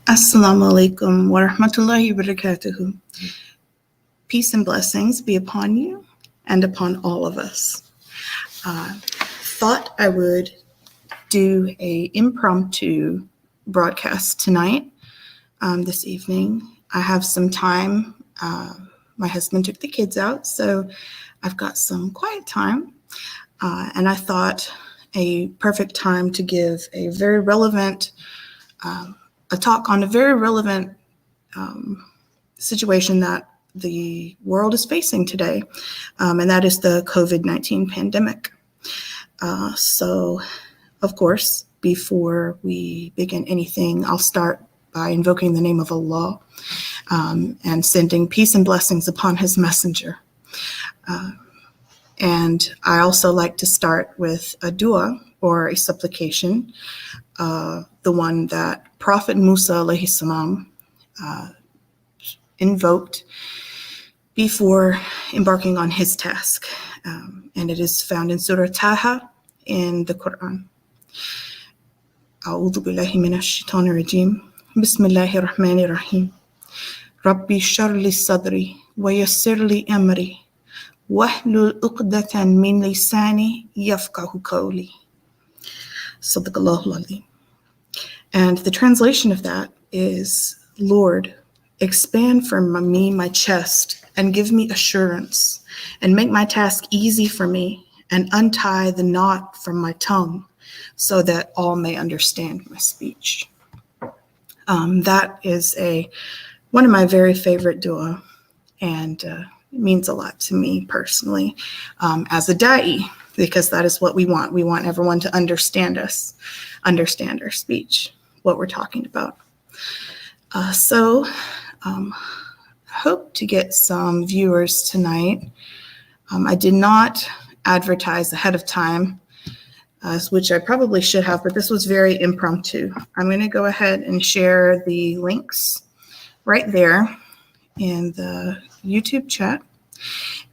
Assalamu alaikum wa rahmatullahi wa barakatuhu. Peace and blessings be upon you and upon all of us. Thought I would do a impromptu broadcast tonight, this evening. I have some time. My husband took the kids out, so I've got some quiet time. And I thought a perfect time to give a very relevant a talk on a very relevant situation that the world is facing today, and that is the COVID-19 pandemic. So, of course, before we begin anything, I'll start by invoking the name of Allah and sending peace and blessings upon His messenger. And I also like to start with a dua or a supplication, the one that Prophet Musa alayhi salam invoked before embarking on his task. And it is found in Surah Taha in the Quran. A'udhu billahi minash shaitanir rajim. Bismillahir rahmanir rahim. Rabbi sharli sadri wa yassir li amri wahlul uqdatan min lisani yafqahu qawli. Sadaqallahu al-azim. And the translation of that is, Lord, expand for me my chest and give me assurance and make my task easy for me and untie the knot from my tongue so that all may understand my speech. That is one of my very favorite dua, and it means a lot to me personally as a da'i, because that is what we want. We want everyone to understand us, understand our speech, what we're talking about. So hope to get some viewers tonight. I did not advertise ahead of time, which I probably should have, but this was very impromptu. I'm going to go ahead and share the links right there in the YouTube chat.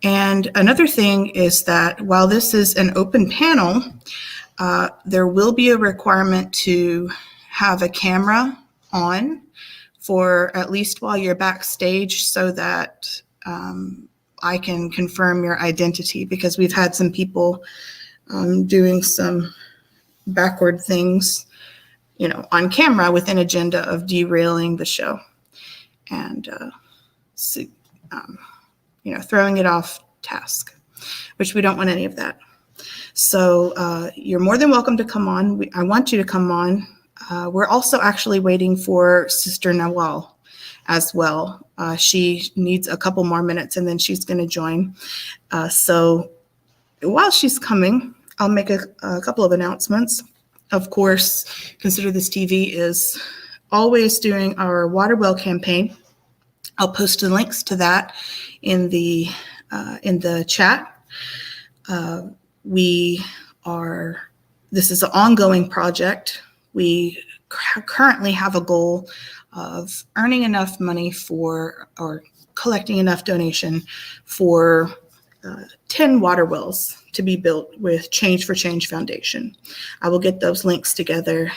And another thing is that while this is an open panel, there will be a requirement to have a camera on for at least while you're backstage so that I can confirm your identity, because we've had some people doing some backward things, on camera with an agenda of derailing the show and, throwing it off task, which we don't want any of that. So you're more than welcome to come on. I want you to come on. We're also actually waiting for Sister Nawal as well. She needs a couple more minutes and then she's going to join. So while she's coming, I'll make a couple of announcements. Of course, Consider This TV is always doing our water well campaign. I'll post the links to that in the chat. This is an ongoing project. We currently have a goal of earning enough money or collecting enough donation for 10 water wells to be built with Change for Change Foundation. I will get those links together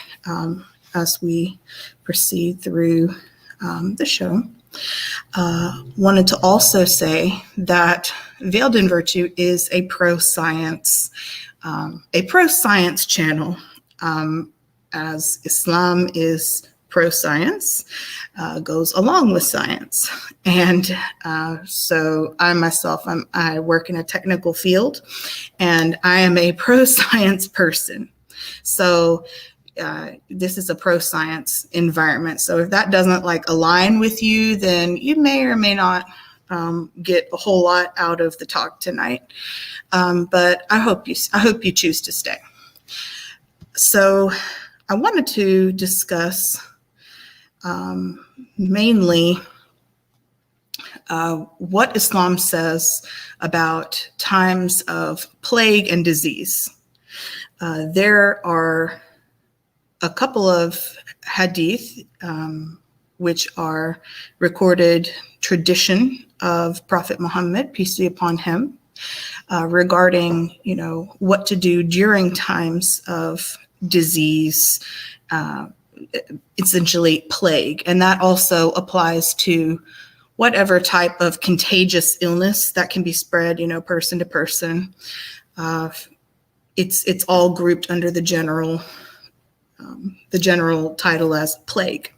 as we proceed through the show. Wanted to also say that Veiled in Virtue is a pro-science channel, as Islam is pro-science, goes along with science. And so I myself, I work in a technical field, and I am a pro-science person. So this is a pro-science environment. So if that doesn't align with you, then you may or may not get a whole lot out of the talk tonight. But I hope you choose to stay. So I wanted to discuss mainly what Islam says about times of plague and disease. There are a couple of hadith, which are recorded tradition of Prophet Muhammad, peace be upon him, regarding, what to do during times of disease, essentially plague. And that also applies to whatever type of contagious illness that can be spread, person to person. It's all grouped under the general title as plague.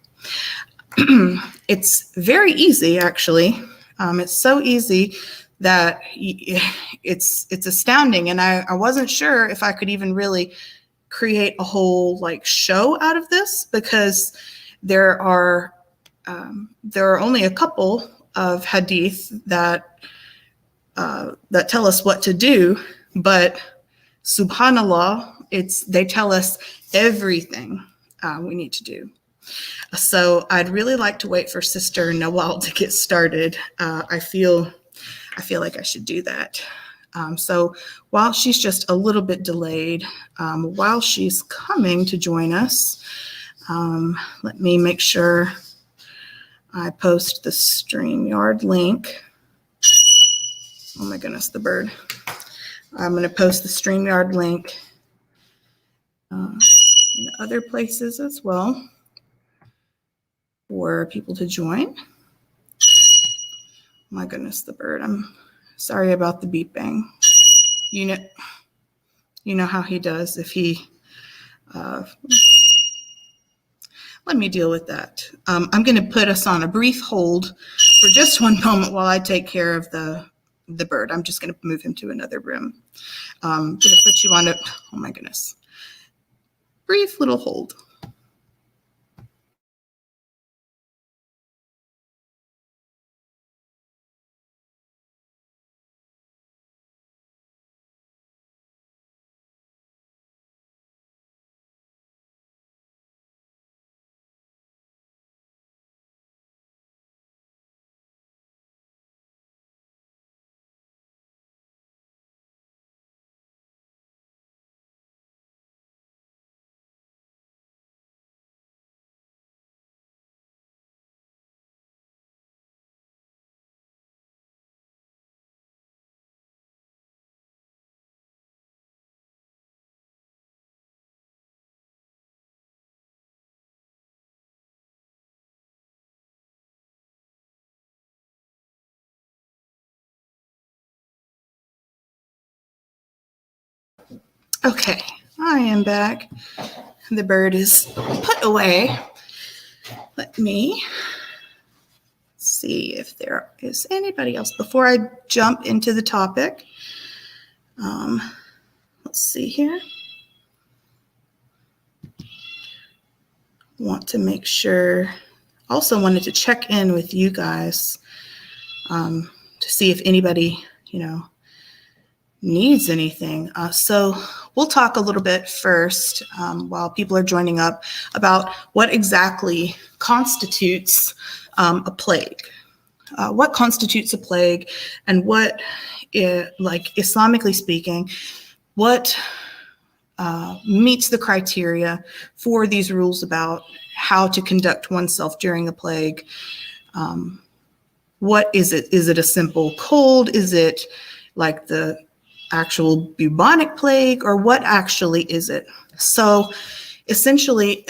It's very easy, actually. It's so easy that it's astounding. And I wasn't sure if I could even really create a whole show out of this, because there are only a couple of hadith that tell us what to do, but subhanallah, they tell us everything we need to do. So I'd really like to wait for Sister Nawal to get started. I feel like I should do that. So while she's just a little bit delayed, while she's coming to join us, let me make sure I post the StreamYard link. Oh my goodness, the bird. I'm going to post the StreamYard link in other places as well for people to join. My goodness, the bird. I'm sorry about the beeping. You know how he does if he... let me deal with that. I'm going to put us on a brief hold for just one moment while I take care of the bird. I'm just going to move him to another room. I'm going to put you on a... Oh my goodness. Brief little hold. Okay, I am back. The bird is put away. Let me see if there is anybody else before I jump into the topic. Let's see here. Want to make sure. Also wanted to check in with you guys to see if anybody, needs anything. So we'll talk a little bit first while people are joining up about what exactly constitutes a plague. What constitutes a plague, and what, Islamically speaking, what meets the criteria for these rules about how to conduct oneself during a plague. What is it? Is it a simple cold? Is it like the actual bubonic plague, or what actually is it? So essentially,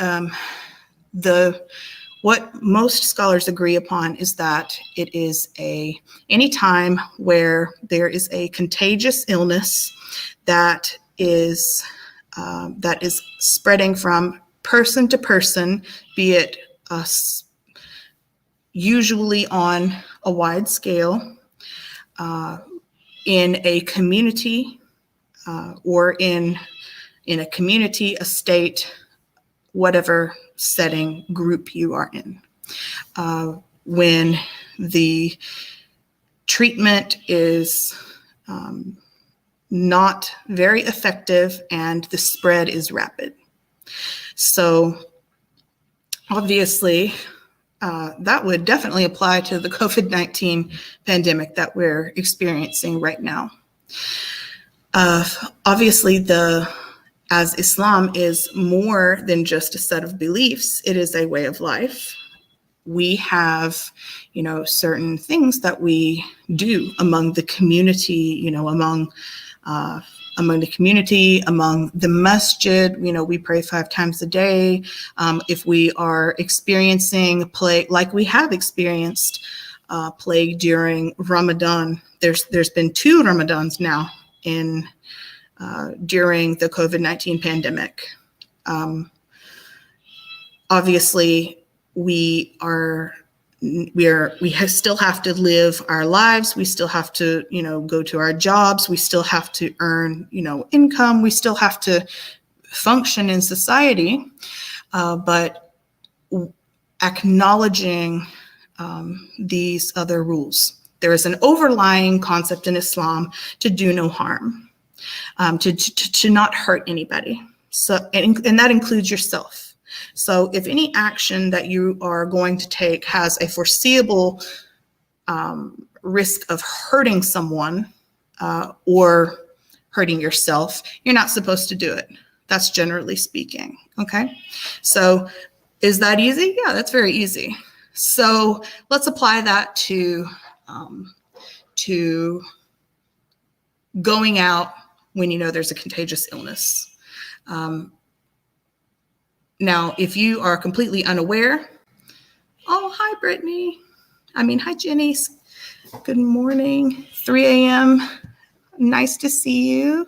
what most scholars agree upon is that it is any time where there is a contagious illness that is spreading from person to person, be it usually on a wide scale, in a community, or in a community, a state, whatever setting group you are in. When the treatment is not very effective and the spread is rapid. So obviously, that would definitely apply to the COVID-19 pandemic that we're experiencing right now. Obviously, as Islam is more than just a set of beliefs, it is a way of life. We have, certain things that we do among the community, among among the community, among the masjid. We pray 5 times a day. If we are experiencing plague, like we have experienced plague during Ramadan, there's been 2 Ramadans now during the COVID-19 pandemic. Obviously, we still have to live our lives. We still have to, go to our jobs. We still have to earn, income. We still have to function in society. But acknowledging these other rules. There is an overlying concept in Islam to do no harm, to not hurt anybody. So, and that includes yourself. So if any action that you are going to take has a foreseeable risk of hurting someone or hurting yourself, you're not supposed to do it. That's generally speaking, okay? So is that easy? Yeah, that's very easy. So let's apply that to going out when you know there's a contagious illness. Now, if you are completely unaware, oh, hi, Brittany. Hi, Jenny. Good morning, 3 a.m. Nice to see you.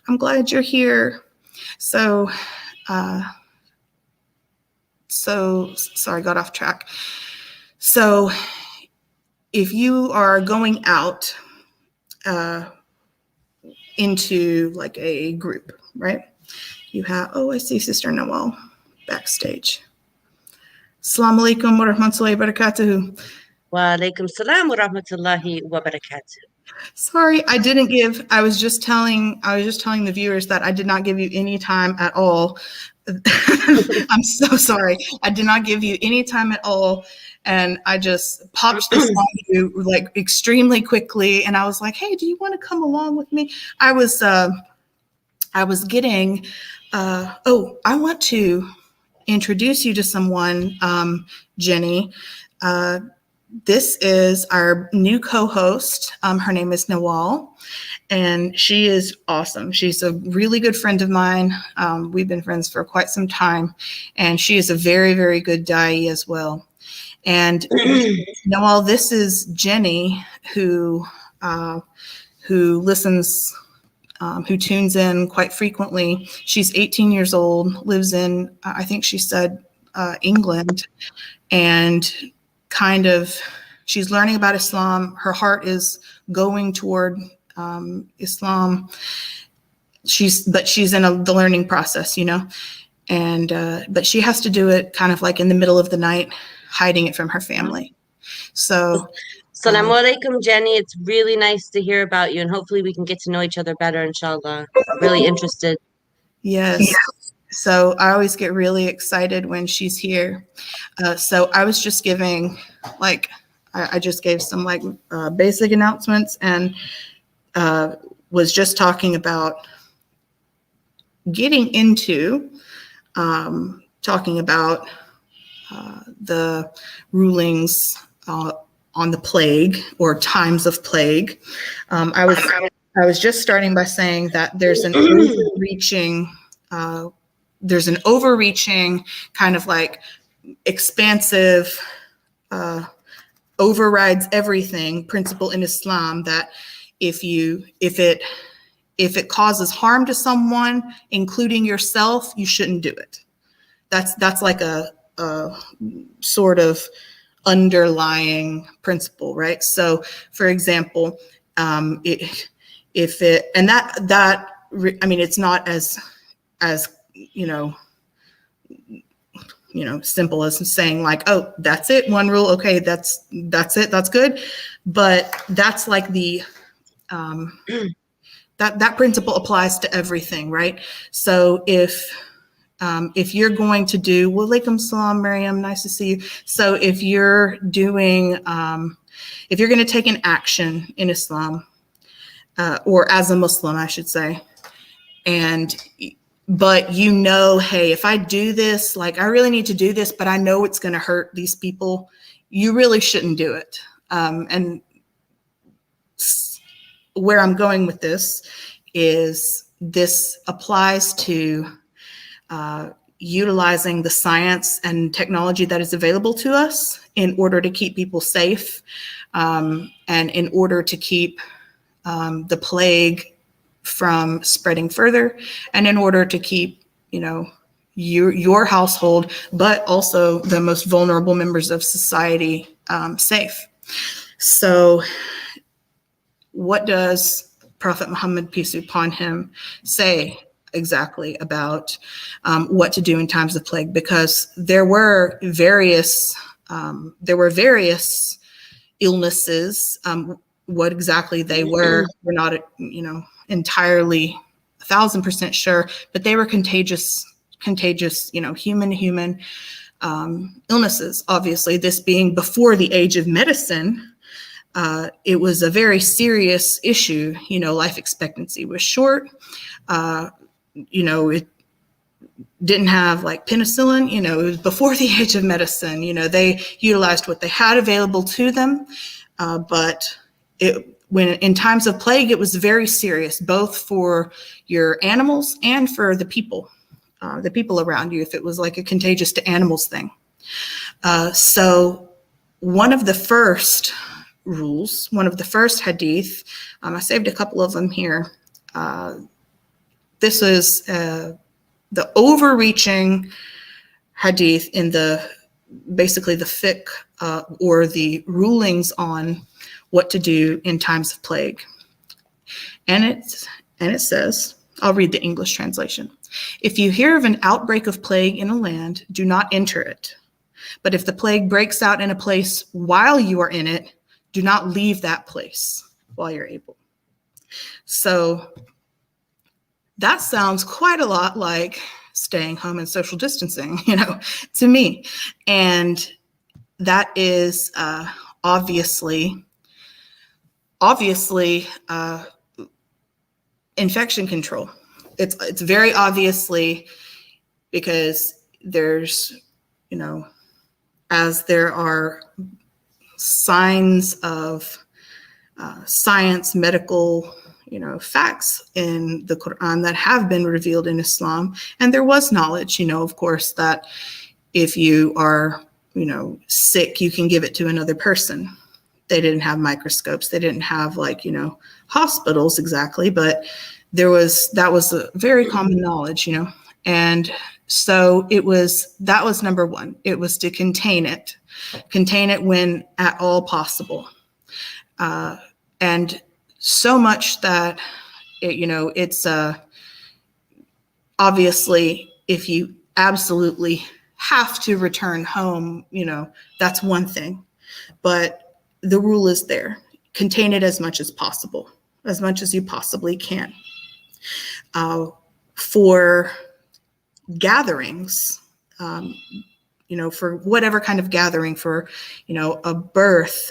I'm glad you're here. So sorry, got off track. So if you are going out into like a group, right? You have, oh, I see Sister Noel backstage. Assalamu alaikum wa rahmatullahi wa barakatuhu. Wa alaikum salam wa rahmatullahi wa barakatuh. Sorry, I was just telling the viewers that I did not give you any time at all. I'm so sorry. I did not give you any time at all. And I just popped this on you like extremely quickly. And I was like, hey, do you want to come along with me? I was getting, I want to introduce you to someone, Jenny. This is our new co-host. Her name is Nawal, and she is awesome. She's a really good friend of mine. We've been friends for quite some time, and she is a very, very good da'i as well. And Nawal, this is Jenny who listens, who tunes in quite frequently. She's 18 years old, lives in, I think she said, England, and she's learning about Islam. Her heart is going toward Islam. She's in the learning process, and but she has to do it kind of like in the middle of the night, hiding it from her family. So Assalamu alaikum, Jenny. It's really nice to hear about you, and hopefully we can get to know each other better, inshallah. Really interested. Yes. So I always get really excited when she's here. So I was just giving, I just gave some basic announcements, and was just talking about getting into talking about the rulings on the plague or times of plague. I was just starting by saying that there's an overreaching kind of like expansive overrides everything principle in Islam that if it causes harm to someone, including yourself, you shouldn't do it. That's like a sort of underlying principle, right? So, for example, it's not as simple as saying like, oh, that's it, one rule, okay, that's it, that's good, but that's like the that principle applies to everything, right? So if you're going to do, wa alaikum salam, Miriam, nice to see you. So if you're doing, if you're going to take an action in Islam, or as a Muslim, I should say, but hey, if I do this, like I really need to do this, but I know it's going to hurt these people, you really shouldn't do it. And where I'm going with this is this applies to utilizing the science and technology that is available to us in order to keep people safe, and in order to keep the plague from spreading further, and in order to keep, your household, but also the most vulnerable members of society safe. So what does Prophet Muhammad, peace be upon him, say exactly about what to do in times of plague? Because there were various illnesses. What exactly they were, we're not, entirely 1,000% sure, but they were contagious, human to human illnesses. Obviously, this being before the age of medicine, it was a very serious issue. Life expectancy was short. It didn't have like penicillin. It was before the age of medicine. They utilized what they had available to them, but when in times of plague, it was very serious, both for your animals and for the people around you, if it was like a contagious to animals thing. So one of the first rules, one of the first hadith, I saved a couple of them here. This is the overreaching hadith in basically the fiqh, or the rulings on what to do in times of plague. And it says, I'll read the English translation. If you hear of an outbreak of plague in a land, do not enter it. But if the plague breaks out in a place while you are in it, do not leave that place while you're able. So that sounds quite a lot like staying home and social distancing, to me. And that is obviously infection control. It's very obviously, because there's, as there are signs of science, medical, facts in the Quran that have been revealed in Islam. And there was knowledge, of course, that if you are, sick, you can give it to another person. They didn't have microscopes. They didn't have hospitals exactly, but that was a very common knowledge, And so that was number one. It was to contain it when at all possible. And so much that, it's obviously, if you absolutely have to return home, that's one thing. But the rule is there. Contain it as much as possible, as much as you possibly can. For gatherings, for whatever kind of gathering, for, a birth,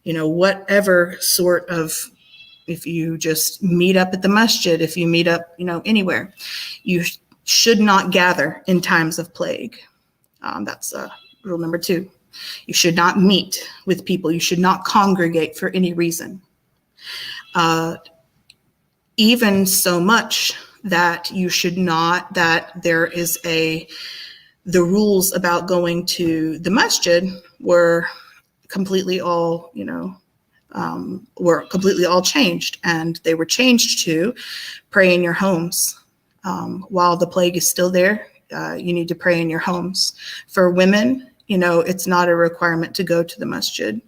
whatever sort of, if you just meet up at the masjid, if you meet up, anywhere, you should not gather in times of plague. That's rule number 2. You should not meet with people. You should not congregate for any reason. Even so much that you should not, that there is the rules about going to the masjid were completely all, were completely all changed, and they were changed to pray in your homes. While the plague is still there, you need to pray in your homes. For women, it's not a requirement to go to the masjid.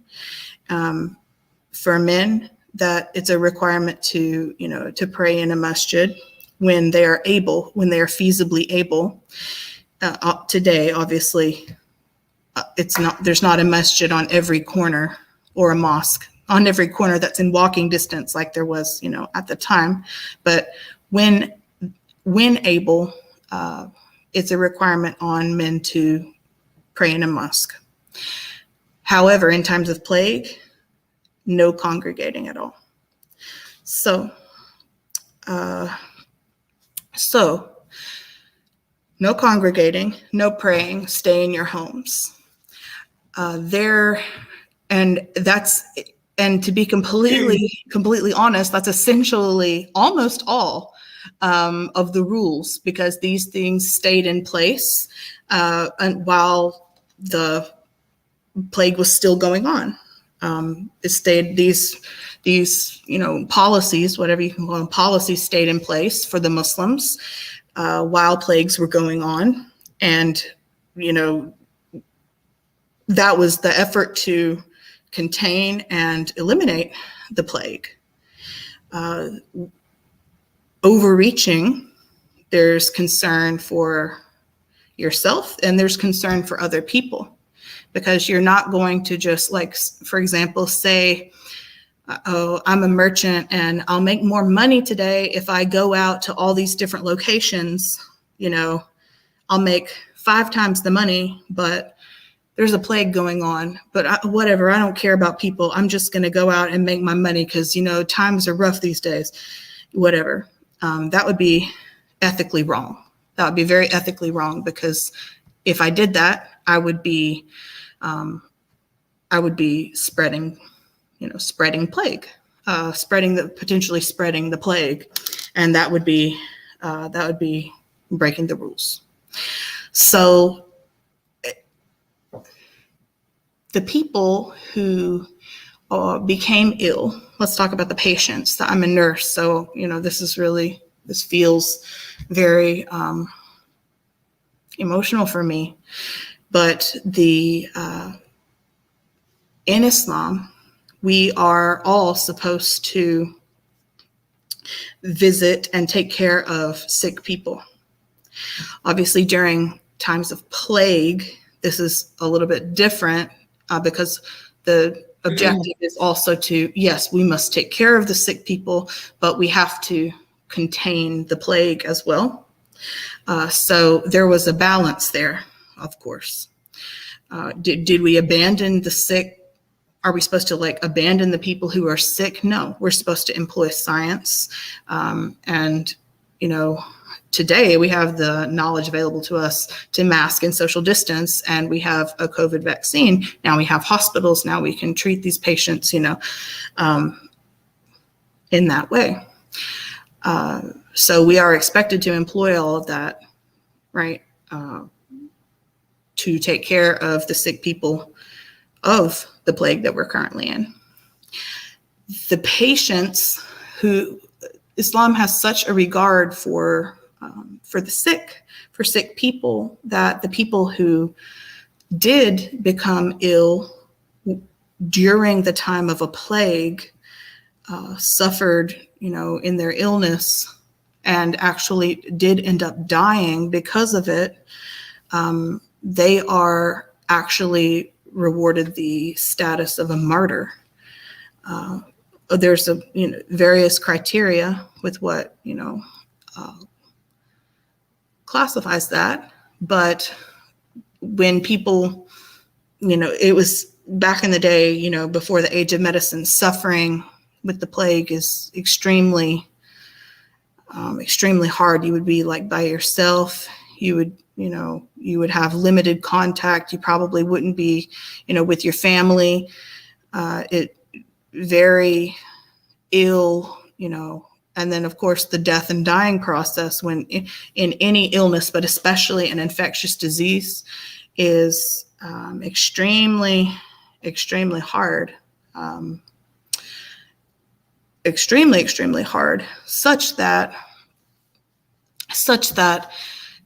For men, that it's a requirement to pray in a masjid when they are able, when they are feasibly able. Today, obviously, there's not a masjid on every corner, or a mosque on every corner that's in walking distance like there was, at the time. But when able, it's a requirement on men to pray in a mosque. However, in times of plague, no congregating at all. So no congregating, no praying, stay in your homes. And that's And to be completely honest, that's essentially almost all of the rules, because these things stayed in place and while the plague was still going on. It stayed, these policies, whatever you can call them, policies stayed in place for the Muslims while plagues were going on. And, that was the effort to contain and eliminate the plague. Overreaching, there's concern for yourself and there's concern for other people, because you're not going to just, like, for example, say, oh, I'm a merchant and I'll make more money today if I go out to all these different locations. I'll make 5 times the money, but there's a plague going on, but whatever, I don't care about people. I'm just going to go out and make my money because, times are rough these days, whatever. That would be ethically wrong. That would be very ethically wrong, because if I did that, I would be spreading plague, potentially spreading the plague. And that would be breaking the rules. So the people who became ill, let's talk about the patients. I'm a nurse, so this feels very emotional for me. But in Islam, we are all supposed to visit and take care of sick people. Obviously, during times of plague, this is a little bit different because the objective is also to, yes, we must take care of the sick people, but we have to contain the plague as well. So there was a balance there, of course. Did we abandon the sick? Are we supposed to abandon the people who are sick? No, we're supposed to employ science. And, today we have the knowledge available to us to mask and social distance, and we have a COVID vaccine. Now we have hospitals. Now we can treat these patients, in that way. So we are expected to employ all of that, right, to take care of the sick people of the plague that we're currently in. The patients who Islam has such a regard for the sick, for sick people, that the people who did become ill during the time of a plague suffered, in their illness, and actually did end up dying because of it. They are actually rewarded the status of a martyr. There's various criteria with what classifies that, but when people, it was back in the day, before the age of medicine, suffering with the plague is extremely hard. You would be by yourself. You would have limited contact. You probably wouldn't be, with your family. Very ill, and then of course the death and dying process when in any illness, but especially an infectious disease, is extremely hard. Extremely hard, such that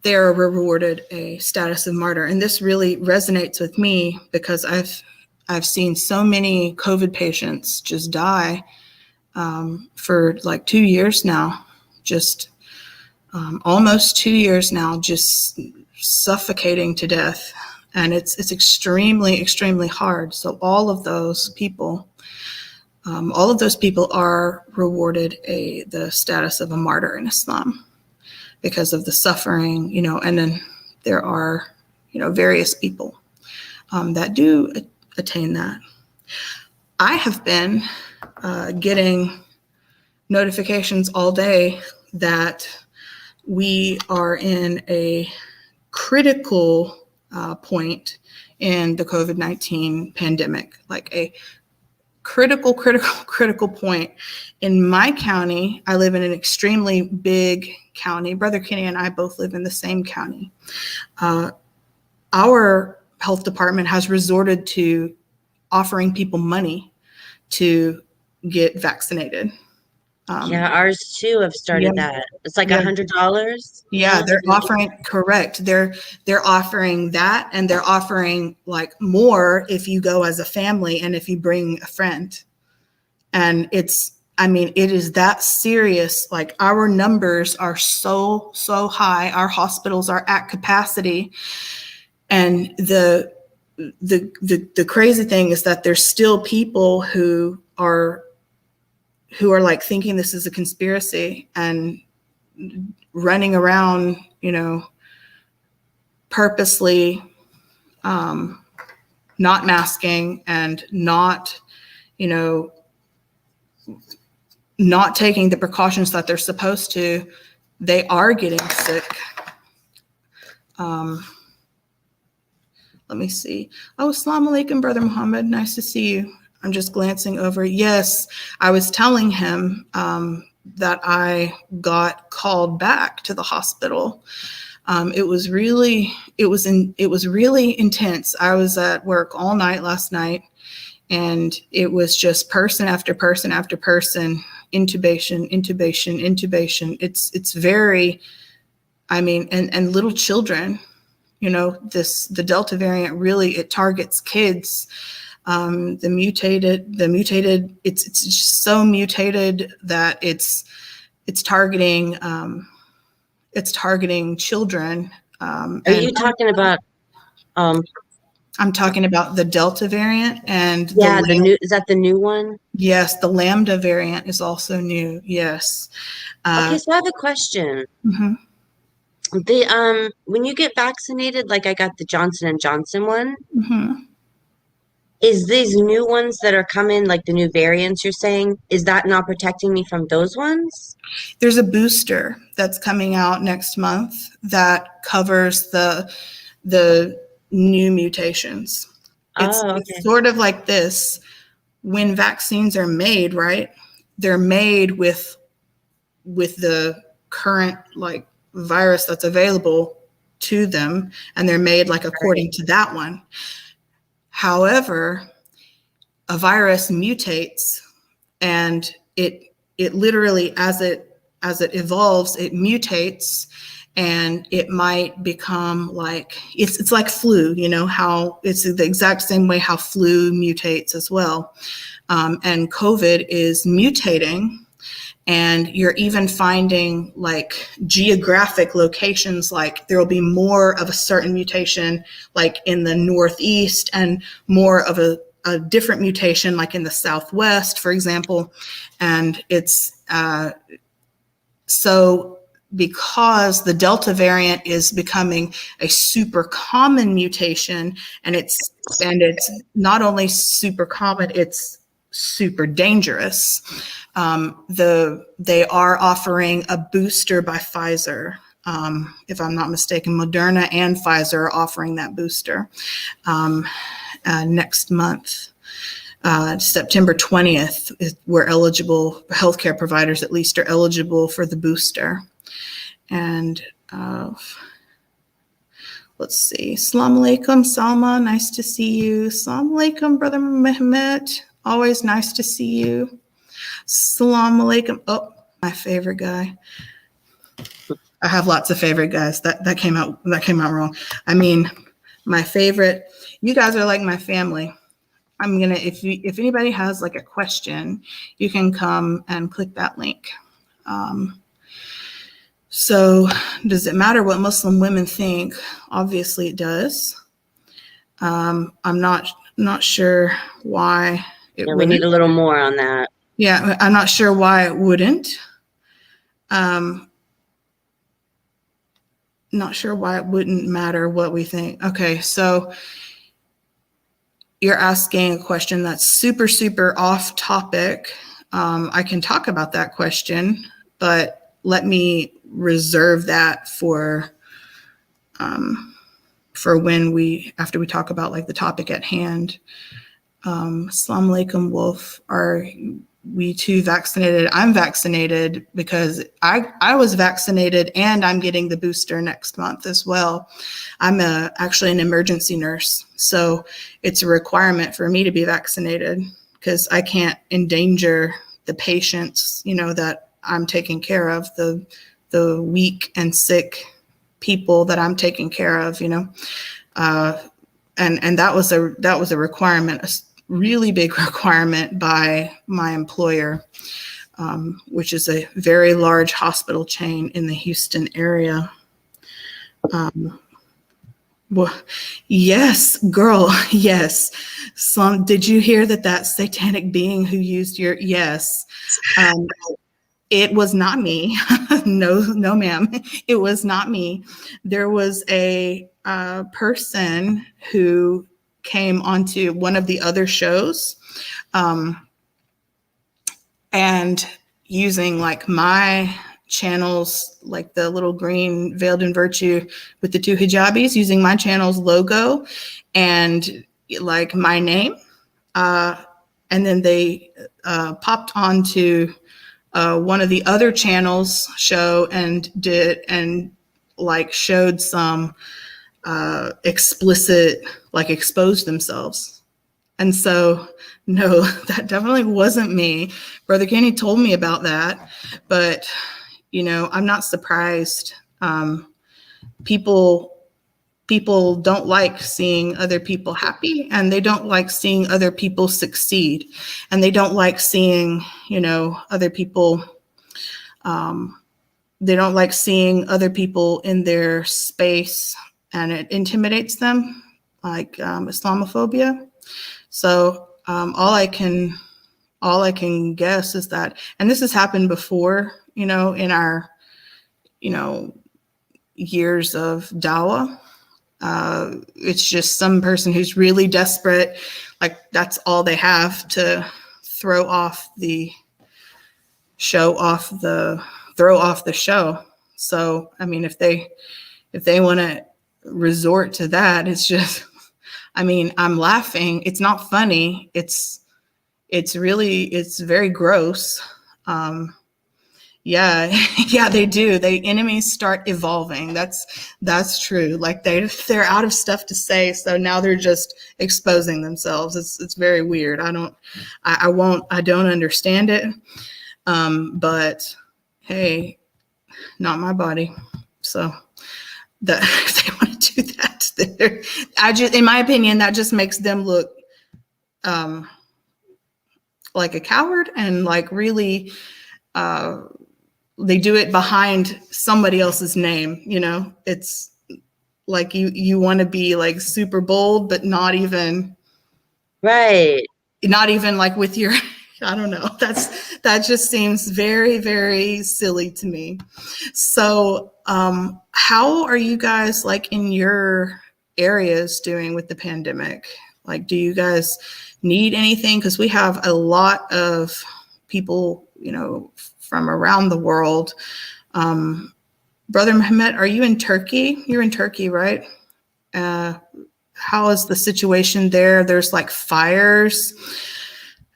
they are rewarded a status of martyr. And this really resonates with me because I've seen so many COVID patients just die for 2 years now, just almost 2 years now, just suffocating to death. And it's extremely hard. So all of those people are rewarded the status of a martyr in Islam because of the suffering, and then there are, various people that do attain that. I have been getting notifications all day that we are in a critical point in the COVID-19 pandemic, like a critical point. In my county, I live in an extremely big county. Brother Kenny and I both live in the same county. Our health department has resorted to offering people money to get vaccinated. Yeah, ours too have started that. It's like $100. Yeah, they're offering, correct. They're offering that, and they're offering like more if you go as a family and if you bring a friend. And it is that serious. Like, our numbers are so high. Our hospitals are at capacity. And the crazy thing is that there's still people who are like thinking this is a conspiracy and running around, purposely not masking and not taking the precautions that they're supposed to. They are getting sick. Let me see. Oh, assalamu alaikum, Brother Muhammad. Nice to see you. I'm just glancing over. Yes, I was telling him that I got called back to the hospital. It was really intense. I was at work all night last night, and it was just person after person after person, intubation. It's very, and little children. The Delta variant really, it targets kids. The mutated, it's just so mutated that it's targeting children. Are you talking about? I'm talking about the Delta variant and is that the new one? Yes, the Lambda variant is also new. Yes. Okay, so I have a question. Mm-hmm. When you get vaccinated, like I got the Johnson & Johnson one, Mm-hmm. is these new ones that are coming, like the new variants you're saying, is that not protecting me from those ones? There's a booster that's coming out next month that covers the new mutations. It's sort of like this. When vaccines are made, right? They're made with the current virus that's available to them, and they're made according to that one. However, a virus mutates, and it literally, as it evolves, it mutates, and it might become it's like flu, how it's the exact same way how flu mutates as well. And COVID is mutating. And you're even finding geographic locations, there will be more of a certain mutation in the Northeast, and more of a different mutation in the Southwest, for example. And it's so because the Delta variant is becoming a super common mutation, and it's not only super common, it's super dangerous. They are offering a booster by Pfizer. If I'm not mistaken, Moderna and Pfizer are offering that booster next month. September 20th, we're eligible, healthcare providers at least are eligible for the booster. And let's see. Assalamu alaikum, Salma. Nice to see you. Assalamu alaikum, Brother Mehmet. Always nice to see you. Assalamu alaikum. Oh, my favorite guy. I have lots of favorite guys. That came out wrong. My favorite. You guys are like my family. I'm gonna, if anybody has a question, you can come and click that link. So does it matter what Muslim women think? Obviously it does. I'm not sure why it wouldn't. We need a little more on that. Yeah, I'm not sure why it wouldn't. Not sure why it wouldn't matter what we think. Okay, so you're asking a question that's super, super off topic. I can talk about that question, but let me reserve that for after we talk about the topic at hand. Assalamu alaikum, Wolf. Are we too vaccinated? I'm vaccinated because I was vaccinated and I'm getting the booster next month as well. I'm actually an emergency nurse, so it's a requirement for me to be vaccinated because I can't endanger the patients, that I'm taking care of, the weak and sick people that I'm taking care of, and that was a requirement, a really big requirement by my employer, which is a very large hospital chain in the Houston area. Well, yes, girl, yes. Did you hear that satanic being who used your, yes. It was not me. No, ma'am. It was not me. There was a person who came onto one of the other shows, and using like my channels, like the little green veiled in virtue with the two hijabis, using my channel's logo and like my name. And then they popped onto one of the other channels show and like showed some explicit, like exposed themselves. And so, no, that definitely wasn't me. Brother Kenny told me about that, but I'm not surprised. People don't like seeing other people happy, and they don't like seeing other people succeed, and they don't like seeing other people. They don't like seeing other people in their space, and it intimidates them, like Islamophobia. So all I can guess is that, and this has happened before, in our years of dawah. It's just some person who's really desperate, like that's all they have to throw off the show. So I mean, if they want to resort to that, it's just, I mean, I'm laughing. It's not funny. It's very gross. Yeah, yeah, they do. Enemies start evolving. That's true. Like they're out of stuff to say, so now they're just exposing themselves. It's very weird. I don't understand it. But hey, not my body. So that if they want to do that, in my opinion, that just makes them look like a coward, and like really they do it behind somebody else's name. It's like you want to be like super bold, but not even like with your, I don't know. That just seems very, very silly to me. So how are you guys like in your areas doing with the pandemic? Like, do you guys need anything? Because we have a lot of people, from around the world. Brother Muhammad, are you in Turkey? You're in Turkey, right? How is the situation there? There's like fires.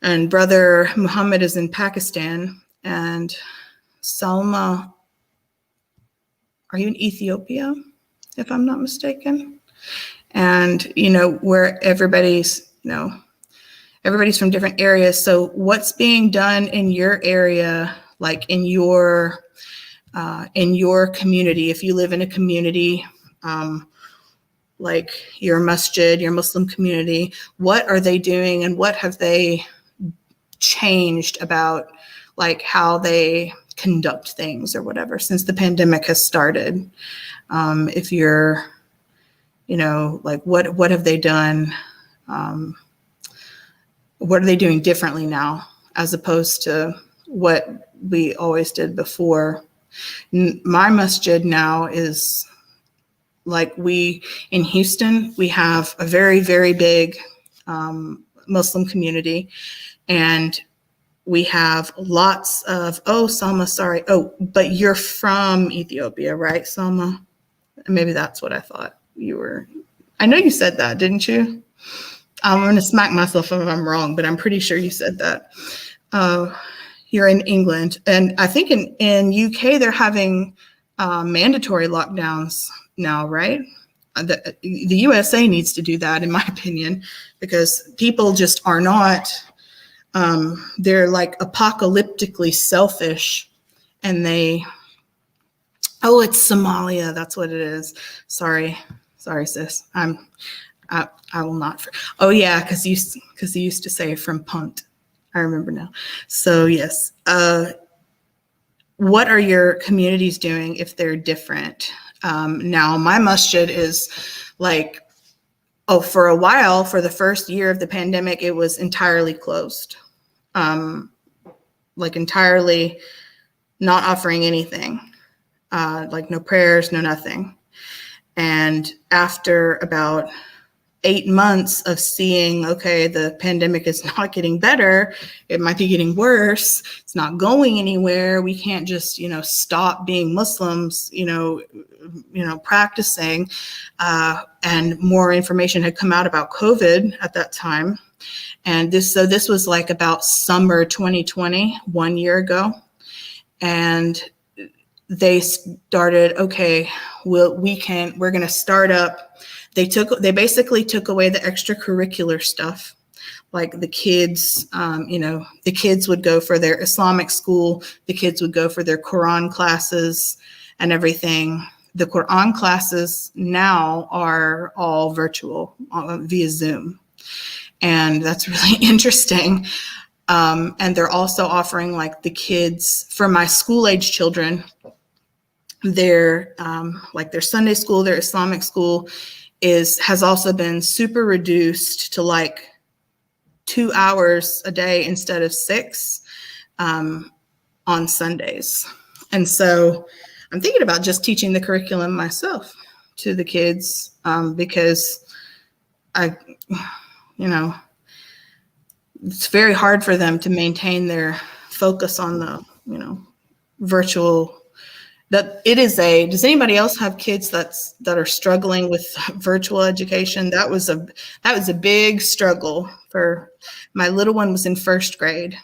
And Brother Muhammad is in Pakistan. And Salma, are you in Ethiopia, if I'm not mistaken? And, where everybody's from different areas. So what's being done in your area, like in your community, if you live in a community, like your masjid, your Muslim community, what are they doing and what have they changed about like how they conduct things or whatever since the pandemic has started? If you're, like what have they done? What are they doing differently now as opposed to what we always did before? My masjid now is like in Houston, we have a very, very big Muslim community, and we have lots of, Salma, sorry. Oh, but you're from Ethiopia, right, Salma? Maybe that's what I thought you were. I know you said that, didn't you? I'm going to smack myself if I'm wrong, but I'm pretty sure you said that. You're in England, and I think in UK they're having mandatory lockdowns now, right? The USA needs to do that, in my opinion, because people just are not. They're like apocalyptically selfish, and they. Oh, it's Somalia. That's what it is. Sorry, sis. I will not. Oh yeah, because he used to say from punt. I remember now. So yes. What are your communities doing if they're different? Now my masjid is like, for a while, for the first year of the pandemic, it was entirely closed. Like entirely not offering anything. Like no prayers, no nothing. And after about 8 months of seeing, okay, the pandemic is not getting better, it might be getting worse, it's not going anywhere, we can't just, stop being Muslims, practicing, and more information had come out about COVID at that time. And this was like about summer 2020, 1 year ago. And they started, okay, we're going to start up. They basically took away the extracurricular stuff. Like the kids, the kids would go for their Islamic school. The kids would go for their Quran classes and everything. The Quran classes now are all virtual via Zoom. And that's really interesting. And they're also offering like the kids, for my school age children, their Sunday school, their Islamic school has also been super reduced to like 2 hours a day instead of 6 on Sundays. And so I'm thinking about just teaching the curriculum myself to the kids, because it's very hard for them to maintain their focus on the, virtual. Does anybody else have kids that are struggling with virtual education? That was a big struggle for my little one. Was in first grade.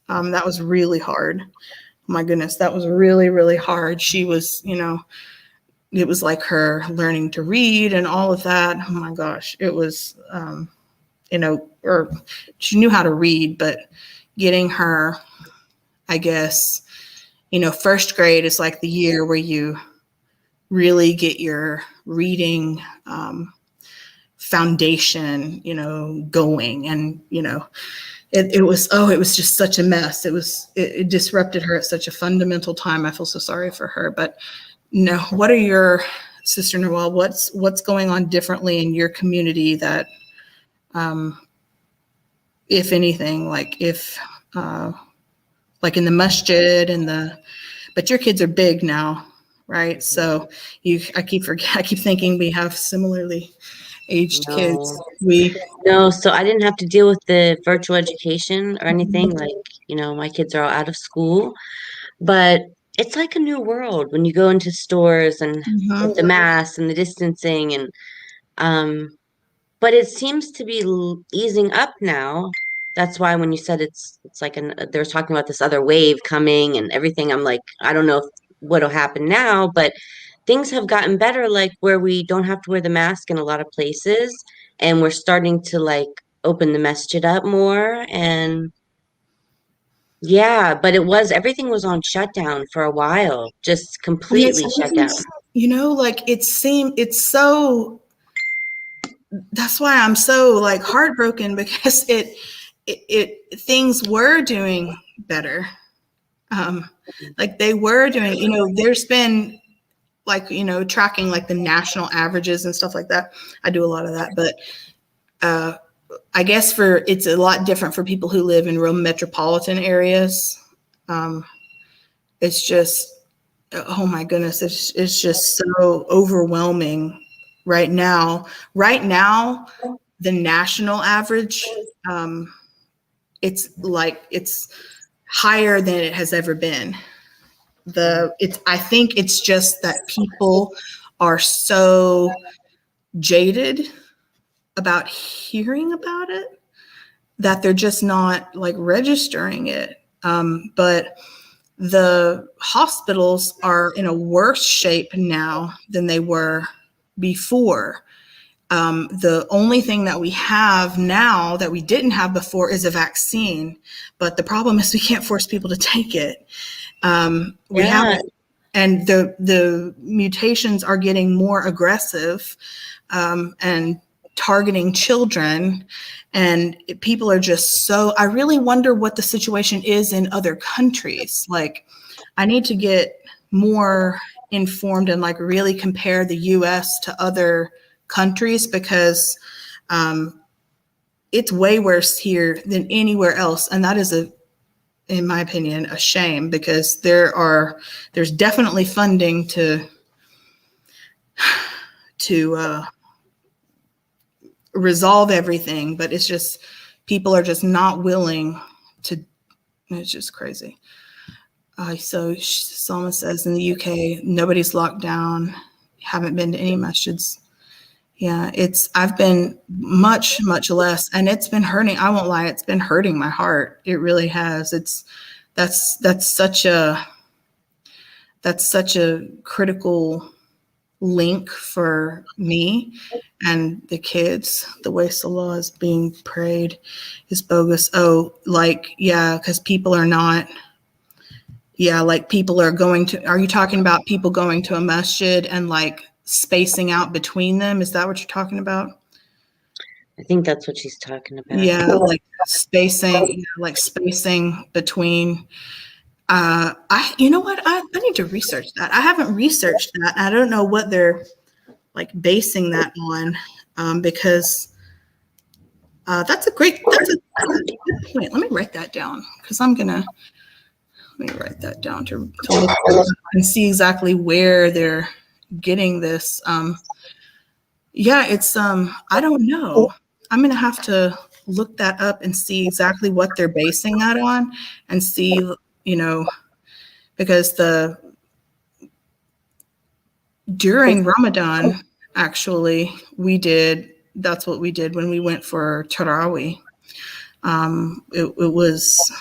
That was really hard. Oh my goodness, that was really, really hard. She was, it was like her learning to read and all of that. Oh my gosh, it was, or she knew how to read, but getting her, I guess, first grade is like the year where you really get your reading foundation, going. And, it was just such a mess. It disrupted her at such a fundamental time. I feel so sorry for her. But no, what are your, Sister Noel, what's going on differently in your community that, if anything, like like in the masjid but your kids are big now, right? So I keep thinking we have similarly aged kids. No, so I didn't have to deal with the virtual education or anything. Like, my kids are all out of school, but it's like a new world when you go into stores and with the masks and the distancing and but it seems to be easing up now. That's why when you said it's like they were talking about this other wave coming and everything, I'm like, I don't know what'll happen now, but things have gotten better, like where we don't have to wear the mask in a lot of places, and we're starting to like open the masjid up more. And yeah, but everything was on shutdown for a while, just completely shut down. Like it's so, that's why I'm so like heartbroken, because it things were doing better. Like they were doing, there's been like, tracking like the national averages and stuff like that. I do a lot of that, but I guess it's a lot different for people who live in real metropolitan areas. It's just, oh my goodness, it's just so overwhelming right now. Right now, the national average, it's higher than it has ever been. I think it's just that people are so jaded about hearing about it, that they're just not like registering it. But the hospitals are in a worse shape now than they were before. The only thing that we have now that we didn't have before is a vaccine. But the problem is we can't force people to take it. We Yeah. haven't, and the mutations are getting more aggressive, and targeting children, and people are just so, I really wonder what the situation is in other countries. Like, I need to get more informed and like really compare the US to other countries, because it's way worse here than anywhere else. And that is in my opinion, a shame, because there's definitely funding to resolve everything, but it's just people are just not willing to. It's just crazy. So Salma says in the UK nobody's locked down. Haven't been to any masjids. Yeah, I've been much less, and it's been hurting. I won't lie, it's been hurting my heart. It really has. That's such a critical link for me and the kids. The way Salah is being prayed is bogus. Oh, like, yeah, because people are not. Yeah, like people are going to. Are you talking about people going to a masjid and like spacing out between them? Is that what you're talking about? I think that's what she's talking about. Yeah, like spacing between. You know what? I need to research that. I haven't researched that. I don't know what they're like basing that on, because that's a good point. Let me write that down, because let me write that down to look and see exactly where they're getting this. Yeah, it's I don't know. I'm gonna have to look that up and see exactly what they're basing that on, and see, because during Ramadan, actually, that's what we did when we went for Tarawih. It was,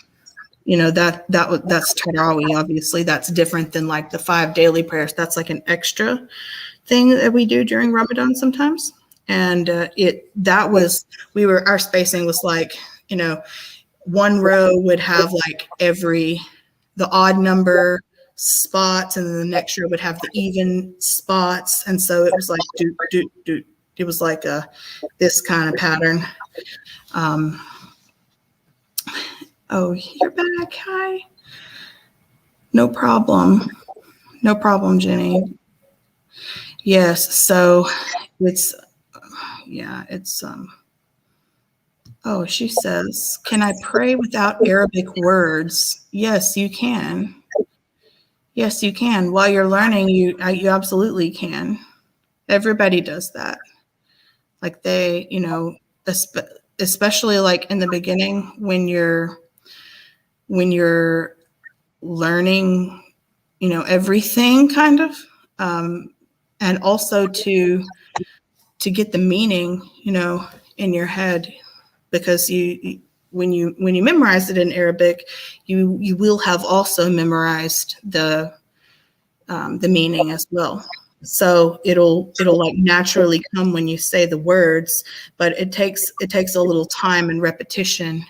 that's Tarawih, obviously. That's different than like the 5 daily prayers. That's like an extra thing that we do during Ramadan sometimes. And our spacing was like, one row would have like the odd number spots, and then the next row would have the even spots. And so it was like, it was like this kind of pattern. Oh, you're back. Hi. No problem. No problem, Jenny. Yes. So it's, oh, she says, can I pray without Arabic words? Yes, you can. Yes, you can. While you're learning, you absolutely can. Everybody does that. Like they, especially like in the beginning when you're learning, everything kind of, and also to get the meaning, in your head, because when you memorize it in Arabic, you will have also memorized the meaning as well. So it'll like naturally come when you say the words, but it takes a little time and repetition.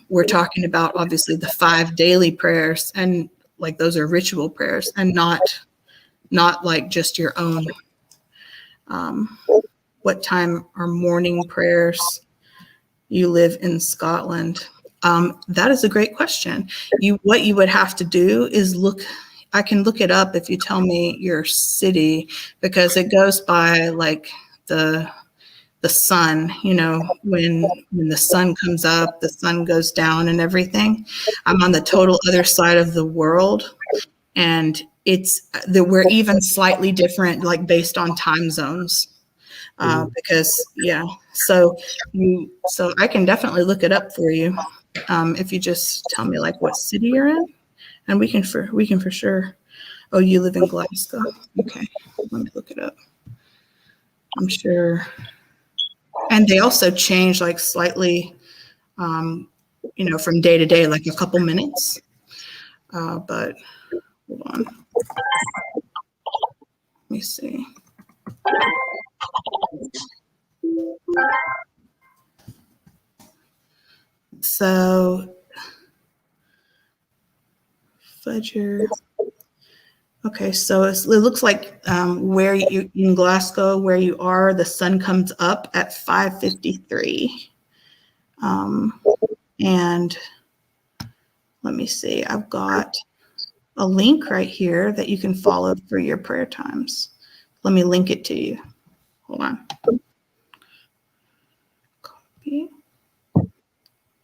We're talking about obviously the 5 daily prayers, and like those are ritual prayers, and not like just your own. What time are morning prayers? You live in Scotland. That is a great question. What you would have to do is look. I can look it up if you tell me your city, because it goes by like the sun. When the sun comes up, the sun goes down, and everything. I'm on the total other side of the world, and we're even slightly different, like based on time zones. Because so I can definitely look it up for you, if you just tell me like what city you're in, and we can for sure. Oh, you live in Glasgow. Okay, let me look it up. I'm sure. And they also change like slightly, from day to day, like a couple minutes. But hold on. Let me see. So, Fudger. Okay, so it looks like where you in Glasgow, where you are, the sun comes up at 5:53. And let me see, I've got a link right here that you can follow for your prayer times. Let me link it to you. Hold on. Copy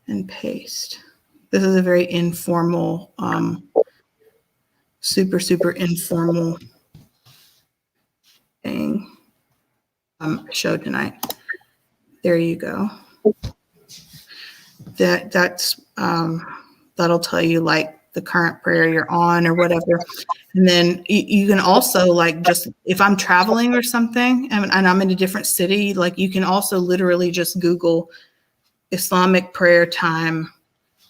and paste. This is a very informal, super informal thing show tonight. There you go. That'll tell you like the current prayer you're on or whatever. And then you can also like, just if I'm traveling or something and I'm in a different city, like you can also literally just Google Islamic prayer time,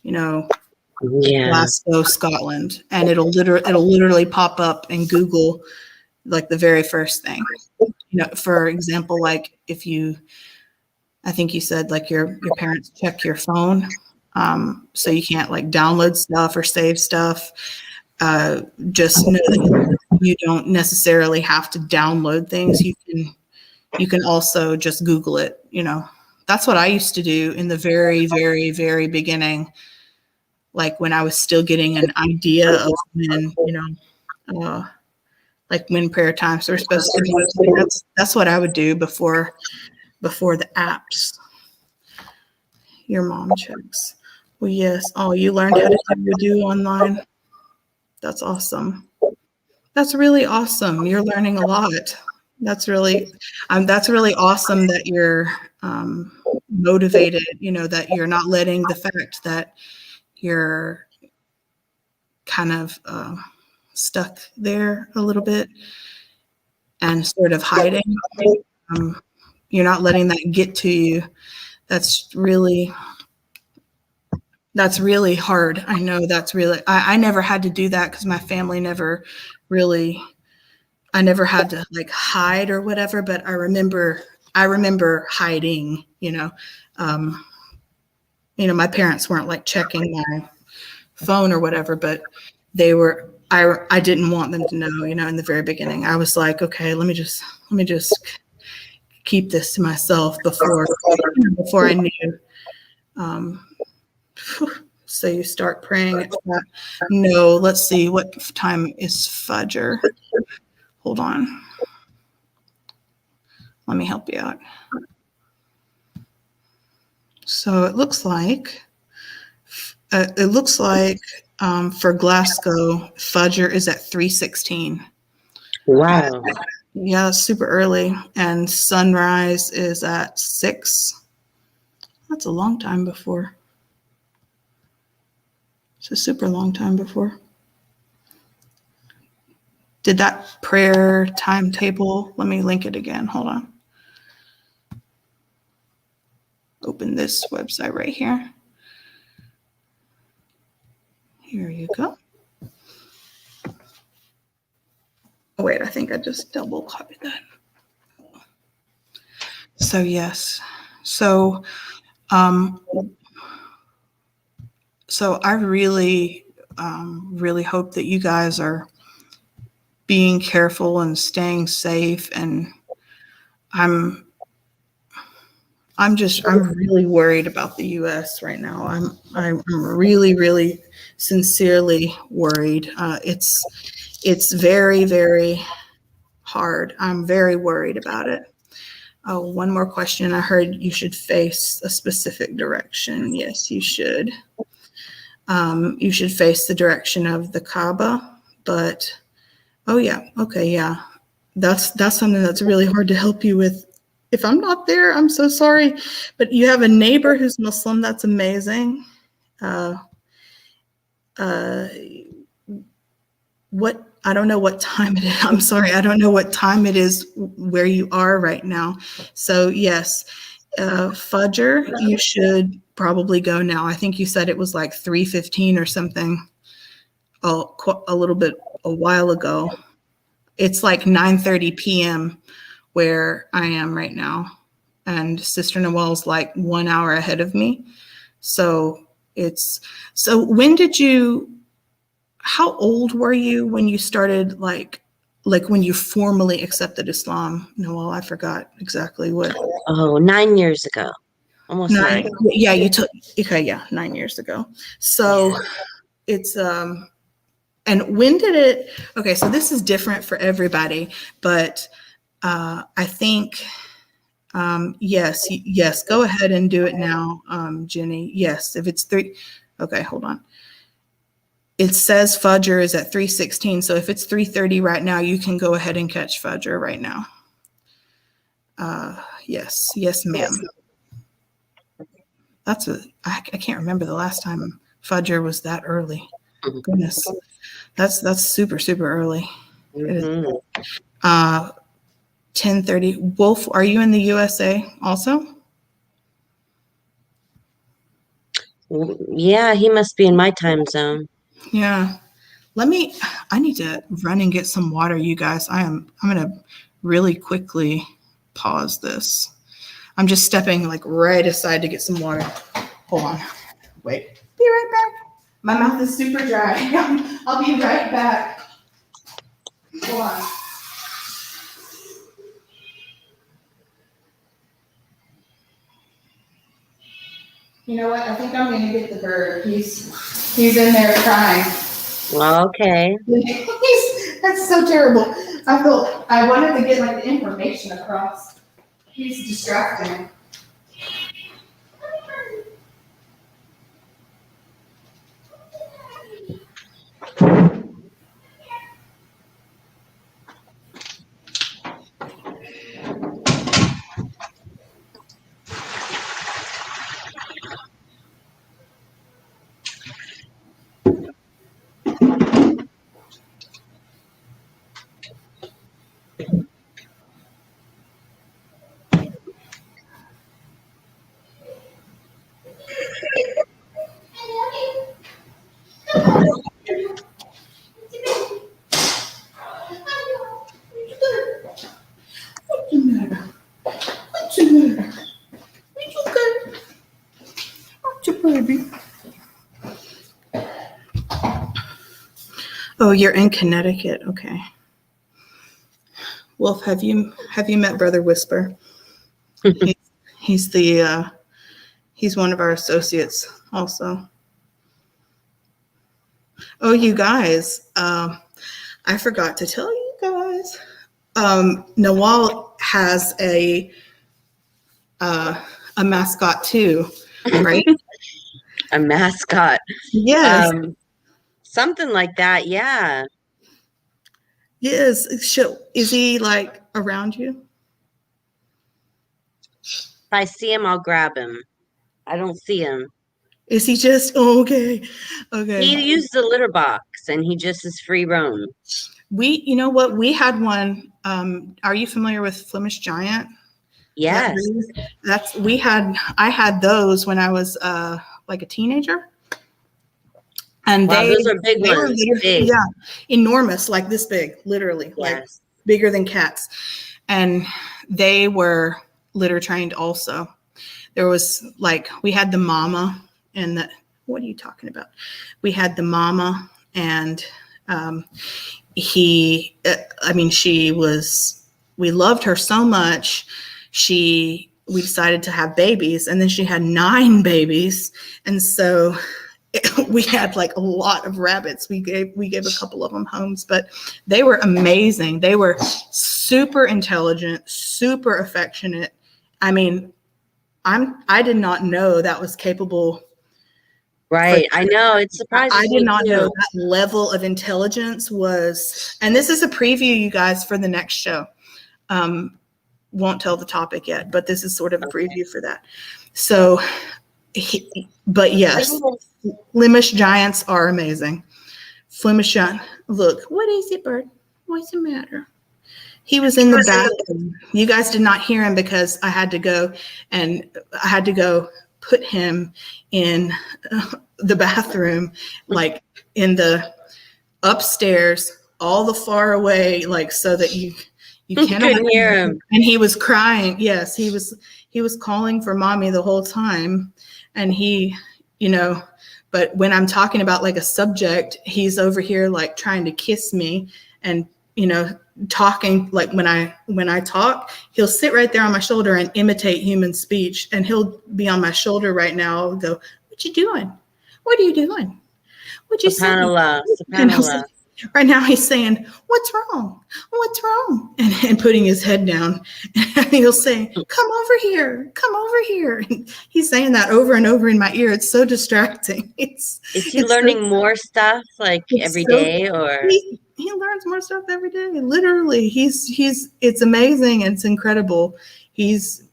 Glasgow, Scotland, and it'll literally pop up in Google like the very first thing. For example, like I think you said like your parents check your phone, so you can't like download stuff or save stuff. Just know that you don't necessarily have to download things. You can also just Google it. That's what I used to do in the very, very, very beginning, like when I was still getting an idea of when, like when prayer times were supposed to be. That's what I would do before the apps. Your mom checks. Well, yes. Oh, you learned how to do online. That's awesome. That's really awesome. You're learning a lot. That's really awesome that you're motivated, that you're not letting the fact that you're kind of stuck there a little bit and sort of hiding. You're not letting that get to you. That's really hard. I know that's really, I never had to do that because my family never really, I never had to like hide or whatever, but I remember hiding, my parents weren't like checking my phone or whatever, but they were, I didn't want them to know, in the very beginning. I was like, okay, let me just keep this to myself before I knew. So you start praying at that. No, let's see, what time is Fajr? Hold on. Let me help you out. So it looks like for Glasgow, Fajr is at 3:16. Wow. Yeah, super early. And sunrise is at 6. That's a long time before. It's a super long time before. Did that prayer timetable, let me link it again. Hold on. Open this website right here. Here you go. Oh, wait, I think I just double copied that. So yes. So I really, really hope that you guys are being careful and staying safe. And I'm really worried about the U.S. right now. I'm really, really sincerely worried. It's very, very hard. I'm very worried about it. Oh, one more question. I heard you should face a specific direction. Yes, you should. You should face the direction of the Kaaba. But oh yeah, okay, yeah. That's something that's really hard to help you with. If I'm not there, I'm so sorry. But you have a neighbor who's Muslim. That's amazing. What, I don't know what time it is. I'm sorry. I don't know what time it is where you are right now. So yes, Fudger, you should probably go now. I think you said it was like 3:15 or something. A little bit a while ago. It's like 9:30 p.m. where I am right now, and Sister Noel's like 1 hour ahead of me. So when did you? How old were you when you started like when you formally accepted Islam? Noel, I forgot exactly what. Oh, 9 years ago. Almost 9. Yeah, you took, okay, yeah, 9 years ago. So Yeah. it's, and when did it, okay, so this is different for everybody, but I think, yes, go ahead and do it now, Jenny. Yes, if it's okay, hold on. It says Fudger is at 3:16, so if it's 3:30 right now, you can go ahead and catch Fudger right now. Yes, ma'am. I can't remember the last time Fudger was that early. Goodness, that's super early. Mm-hmm. 10:30. Wolf, are you in the USA also? Yeah, he must be in my time zone. Yeah. I need to run and get some water, you guys. I'm gonna really quickly pause this. I'm just stepping like right aside to get some water. Hold on. Wait. Be right back. My mouth is super dry. I'll be right back. Hold on. You know what? I think I'm gonna get the bird. He's in there crying. Okay. That's so terrible. I wanted to get like the information across. He's distracting. What's the matter? What's the matter? It's okay. What's your baby? Oh, you're in Connecticut. Okay. Wolf, have you met Brother Whisper? He's he's one of our associates also. Oh, you guys, I forgot to tell you guys. Nawal has a mascot too, right? A mascot. Yes. Something like that, yeah. Yes. Is he like around you? If I see him, I'll grab him. I don't see him. Is he just okay? Okay. He used the litter box and he just is free roam. You know what? We had one. Are you familiar with Flemish Giant? Yes. I had those when I was like a teenager. And wow, those are big ones. Big. Yeah, enormous, like this big, literally, yes. like bigger than cats. And they were litter trained also. There was like, we had the mama and what are you talking about? We had the mama and she was, we loved her so much. We decided to have babies, and then she had 9 babies. And so we had like a lot of rabbits. We gave a couple of them homes, but they were amazing. They were super intelligent, super affectionate. I mean, I did not know that was capable. Right. I know. It surprises me. I did not know that level of intelligence was, and this is a preview, you guys, for the next show. Won't tell the topic yet, but this is sort of a preview for that. So, but yes, Flemish Giants are amazing. Flemish Giant. Look, what is it, bird? What's the matter? He was in the bathroom. You guys did not hear him because I had to go put him in the bathroom, like in the upstairs, all the far away, like so that you can't couldn't hear him. And he was crying. Yes, he was calling for mommy the whole time, and he, but when I'm talking about like a subject, he's over here like trying to kiss me and talking. Like when I talk, he'll sit right there on my shoulder and imitate human speech, and he'll be on my shoulder right now. I'll go, "What you doing? What are you doing? What you saying?" Subhanallah. Right now he's saying, "What's wrong? What's wrong?" And putting his head down. And he'll say, "Come over here. Come over here." And he's saying that over and over in my ear. It's so distracting. Is he learning more stuff like every day, or he learns more stuff every day? Literally, it's amazing and it's incredible. He's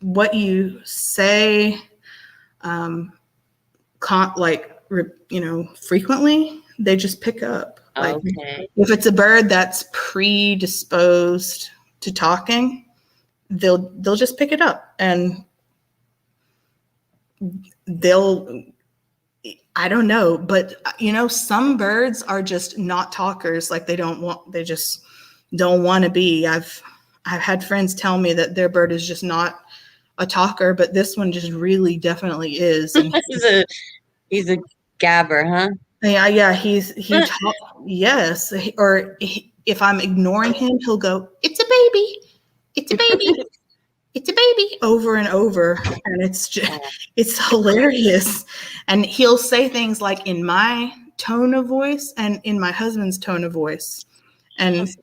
what you say, frequently, they just pick up. Like, okay. If it's a bird that's predisposed to talking, they'll just pick it up, and I don't know, but some birds are just not talkers. Like they just don't want to be. I've had friends tell me that their bird is just not a talker, but this one just really definitely is. And he's a gabber, huh? Yeah, yes. Or if I'm ignoring him, he'll go, "It's a baby, it's a baby, it's a baby," over and over, and it's hilarious. And he'll say things like in my tone of voice and in my husband's tone of voice, and it's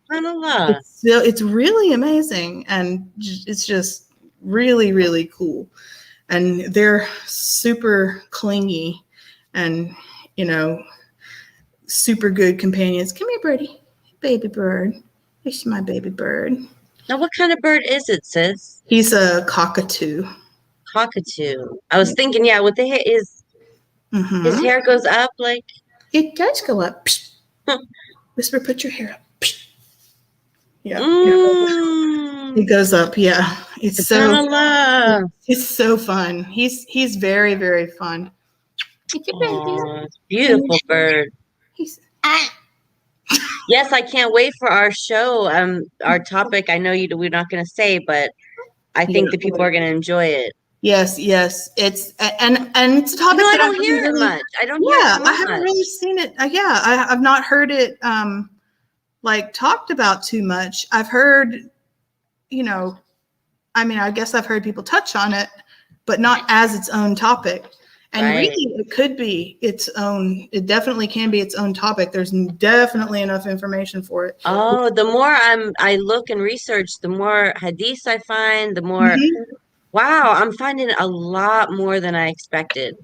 really amazing, and it's just really, really cool. And they're super clingy, and super good companions. Come here, birdie. Baby bird. This is my baby bird. Now, what kind of bird is it, sis? He's a cockatoo. Cockatoo. I was thinking, yeah, with the hair, his hair goes up like. It does go up. Whisper, put your hair up. Yeah. It goes up. Yeah. It's so fun. He's very, very fun. It's a baby. Beautiful bird. Yes, I can't wait for our show. Our topic, I know we're not going to say, but I think the people are going to enjoy it. Yes, it's and it's a topic that I don't hear it much. I don't hear it much. I haven't really seen it. I've not heard it like talked about too much. I've heard, I guess I've heard people touch on it, but not as its own topic. And really, it could be its own. It definitely can be its own topic. There's definitely enough information for it. Oh, the more I look and research, the more hadiths I find, the more. Wow, I'm finding a lot more than I expected.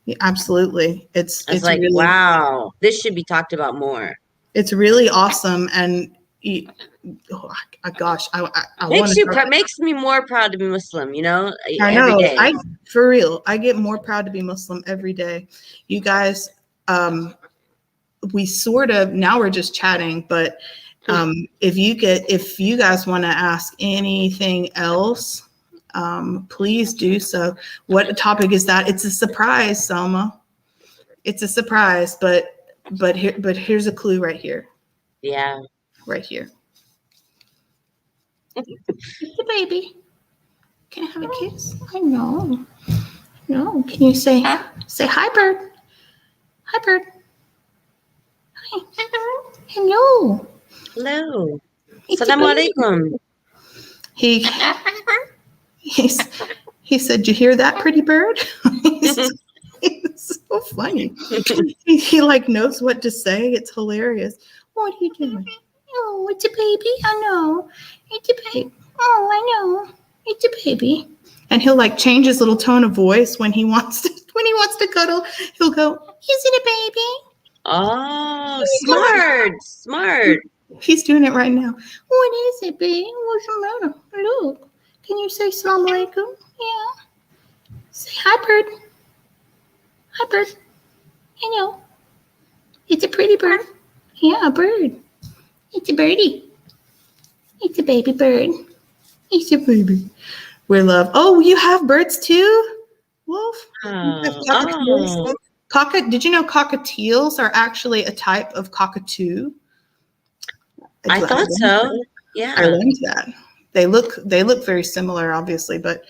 Yeah, absolutely. It's like, really, wow, this should be talked about more. It's really awesome, and gosh, makes me more proud to be Muslim. I know. Every day. For real, I get more proud to be Muslim every day. You guys, we sort of now we're just chatting, but if you guys want to ask anything else, please do so. What topic is that? It's a surprise, Selma. It's a surprise, but here's a clue right here. Yeah. Right here. It's a baby. Can I have a kiss? I know. No. Can you say hi, bird? Hi, bird. Hi. Hello. Hello. Assalamu alaikum. He said, "You hear that, pretty bird?" It's so funny. He like knows what to say. It's hilarious. What are you doing? Oh, it's a baby. I know. It's a baby. Oh, I know. It's a baby. And he'll like change his little tone of voice when he wants to cuddle. He'll go, "Is it a baby?" Oh, smart. He's doing it right now. "What is it, baby? What's the matter? Look. Can you say Assalamu alaikum?" Yeah. Say hi, bird. Hi, bird. Hello. It's a pretty bird. Yeah, a bird. It's a birdie. It's a baby bird. It's a baby. We love. Oh, you have birds too, Wolf? You have cockatiels? Oh, Did you know cockatiels are actually a type of cockatoo? I thought so. I Yeah. learned that. They look very similar, obviously, but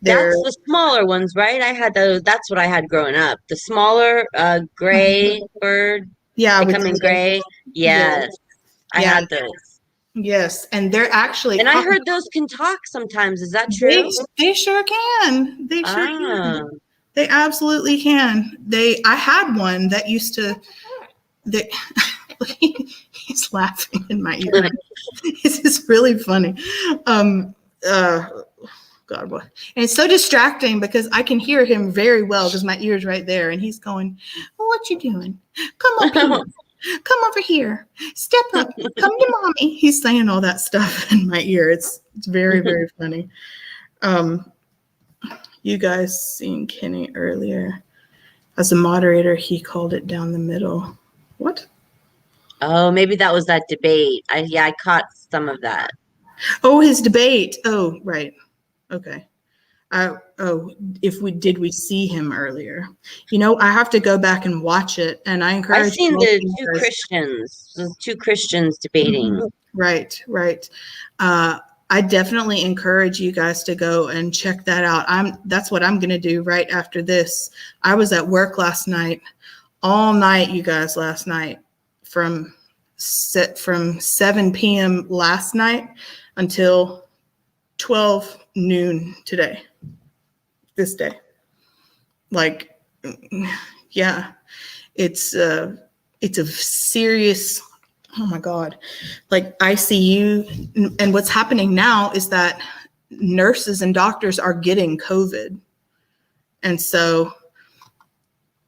they're That's the smaller ones, right? I had those. That's what I had growing up. The smaller gray bird. yeah, They with come in gray. yeah, Yes, I yeah, had those. yes, and they're actually And I heard those can talk sometimes. Is that they true? they sure can. They sure Ah. can. They absolutely can. I had one that used to they he's laughing in my ear. This is really funny. Um uh God, what? And it's so distracting because I can hear him very well because my ear's right there, and he's going, "What you doing? Come up here. Come over here. Step up. Come to mommy." He's saying all that stuff in my ear. It's very, very funny. Um, you guys seen Kenny earlier. As a moderator, he called it down the middle. What? Oh, maybe that was that debate. I caught some of that. Oh, his debate. Oh, right. Okay. Oh, if we see him earlier? I have to go back and watch it, and I I encourage seen most the of you two guys. Christians, the two Christians debating. Right, right. Uh, I definitely encourage you guys to go and check that out. That's what I'm going to do right after this. I was at work last night, all night, you guys, last night, from 7 p.m. last night until 12 noon today, this day. Like, yeah, it's a serious, oh my God, like ICU. And what's happening now is that nurses and doctors are getting COVID. And so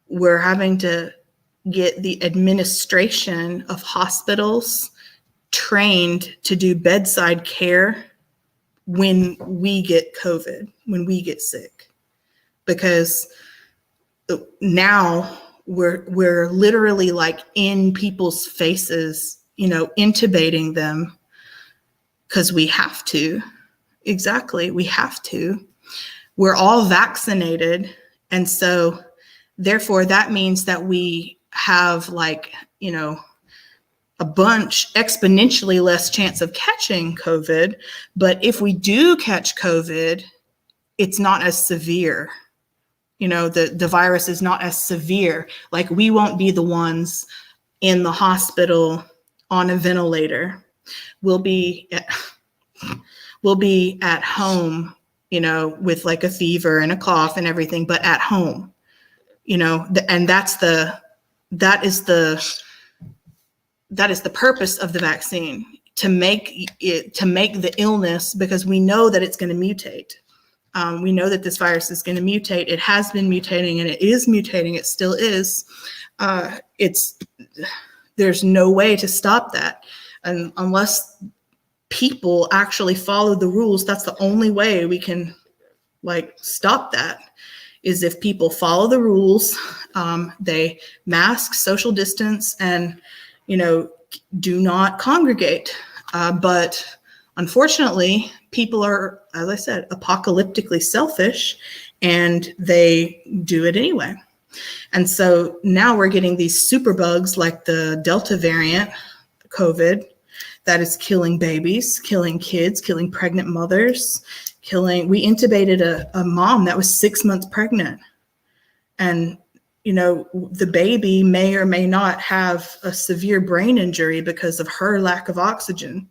we're having to get the administration of hospitals trained to do bedside care when we get COVID, when we get sick. Because now we're literally like in people's faces, intubating them because we have to. Exactly, we have to. We're all vaccinated, and so therefore that means that we have a bunch exponentially less chance of catching COVID. But if we do catch COVID, it's not as severe. The virus is not as severe. Like, we won't be the ones in the hospital on a ventilator. We'll be at home, with like a fever and a cough and everything, but at home, and that is the purpose of the vaccine, to make the illness, because we know that it's going to mutate. We know that this virus is going to mutate. It has been mutating, and it is mutating. It still is. There's no way to stop that, and unless people actually follow the rules. That's the only way we can stop that, is if people follow the rules. They mask, social distance, and do not congregate. But unfortunately, people are, as I said, apocalyptically selfish, and they do it anyway. And so now we're getting these super bugs like the Delta variant COVID that is killing babies, killing kids, killing pregnant mothers, we intubated a mom that was 6 months pregnant. And the baby may or may not have a severe brain injury because of her lack of oxygen.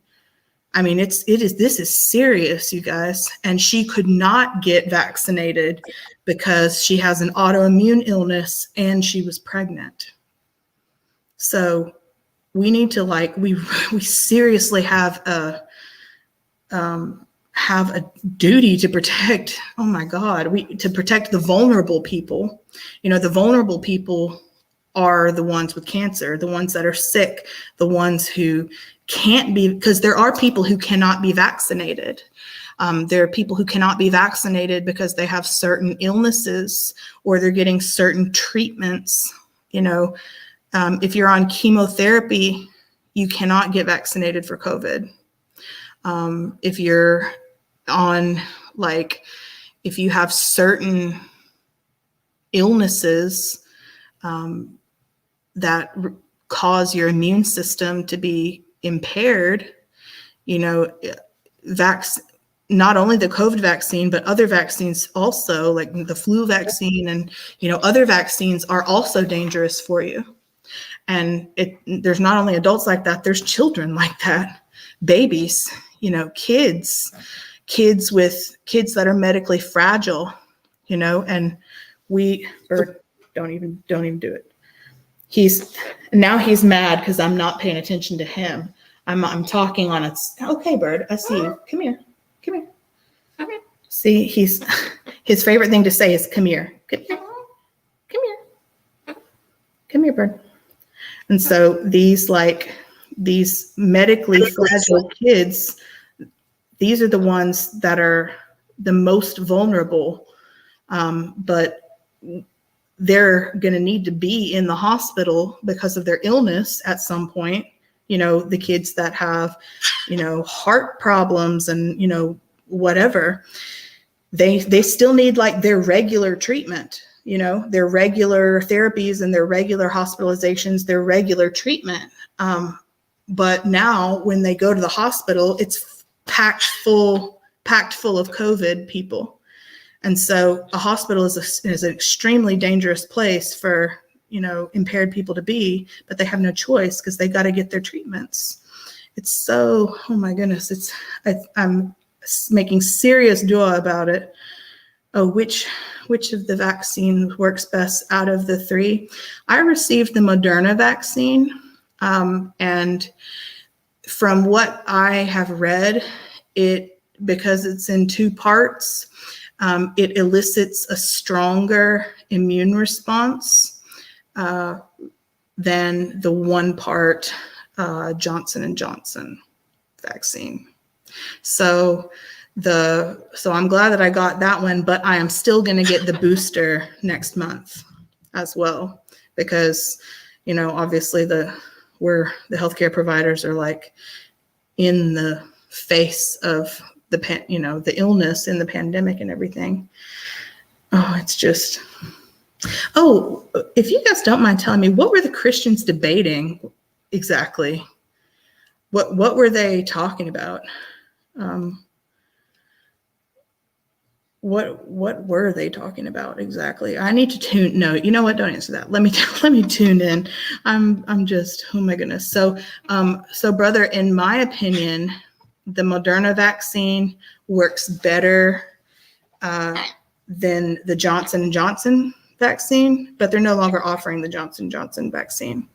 I mean, this is serious, you guys. And she could not get vaccinated because she has an autoimmune illness and she was pregnant. So we need to we seriously have a duty to protect. Oh my God, to protect the vulnerable people. The vulnerable people are the ones with cancer, the ones that are sick, the ones who can't be, because there are people who cannot be vaccinated. There are people who cannot be vaccinated because they have certain illnesses or they're getting certain treatments. If you're on chemotherapy, you cannot get vaccinated for COVID. If you're on, like, if you have certain illnesses that cause your immune system to be impaired, you know, not only the COVID vaccine, but other vaccines also, like the flu vaccine and, you know, other vaccines are also dangerous for you. And there's not only adults like that, there's children like that, babies, you know, kids that are medically fragile, you know, and don't even do it. He's mad because I'm not paying attention to him. I'm talking on it. Okay, Bird, I see you. Come here. See, his favorite thing to say is come here. Come here, Bird. And so these medically fragile kids, these are the ones that are the most vulnerable, but they're going to need to be in the hospital because of their illness at some point. You know, the kids that have, you know, heart problems and, you know, whatever, they still need like their regular treatment, you know, their regular therapies and their regular hospitalizations, their regular treatment. But now when they go to the hospital, it's packed full of COVID people. And so a hospital is an extremely dangerous place for, you know, impaired people to be, but they have no choice because they got to get their treatments. It's so, oh my goodness, I'm making serious dua about it. Oh, which of the vaccine works best out of the three? I received the Moderna vaccine, and from what I have read, because it's in two parts, it elicits a stronger immune response than the one part Johnson & Johnson vaccine. So I'm glad that I got that one, but I am still going to get the booster next month as well, because, you know, obviously the healthcare providers are like in the face of the illness and the pandemic and everything. Oh, it's just, if you guys don't mind telling me, what were the Christians debating exactly? What were they talking about? What were they talking about exactly? I need to no, you know what? Don't answer that. Let me tune in. I'm just, oh my goodness. So brother, in my opinion, the Moderna vaccine works better than the Johnson & Johnson vaccine, but they're no longer offering the Johnson & Johnson vaccine.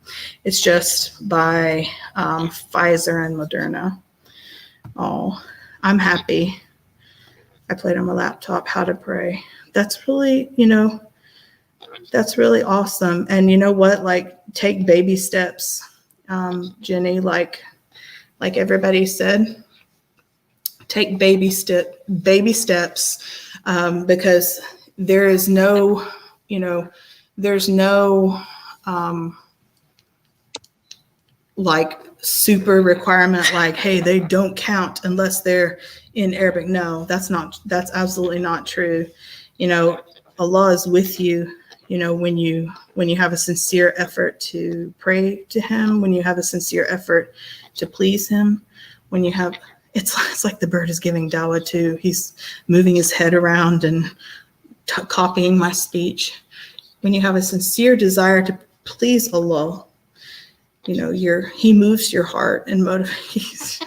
It's just by Pfizer and Moderna. Oh, I'm happy. I played on my laptop How to Pray. That's really, that's really awesome. And you know what? Like, take baby steps, Jenny, like everybody said, take baby steps, because there is no, there's no like super requirement, like, hey, they don't count unless they're in Arabic. No, that's absolutely not true. Allah is with you, when you have a sincere effort to pray to him, when you have a sincere effort to please him, when you have, it's like the bird is giving dawah too. He's moving his head around and copying my speech. When you have a sincere desire to please Allah, he moves your heart and motivates.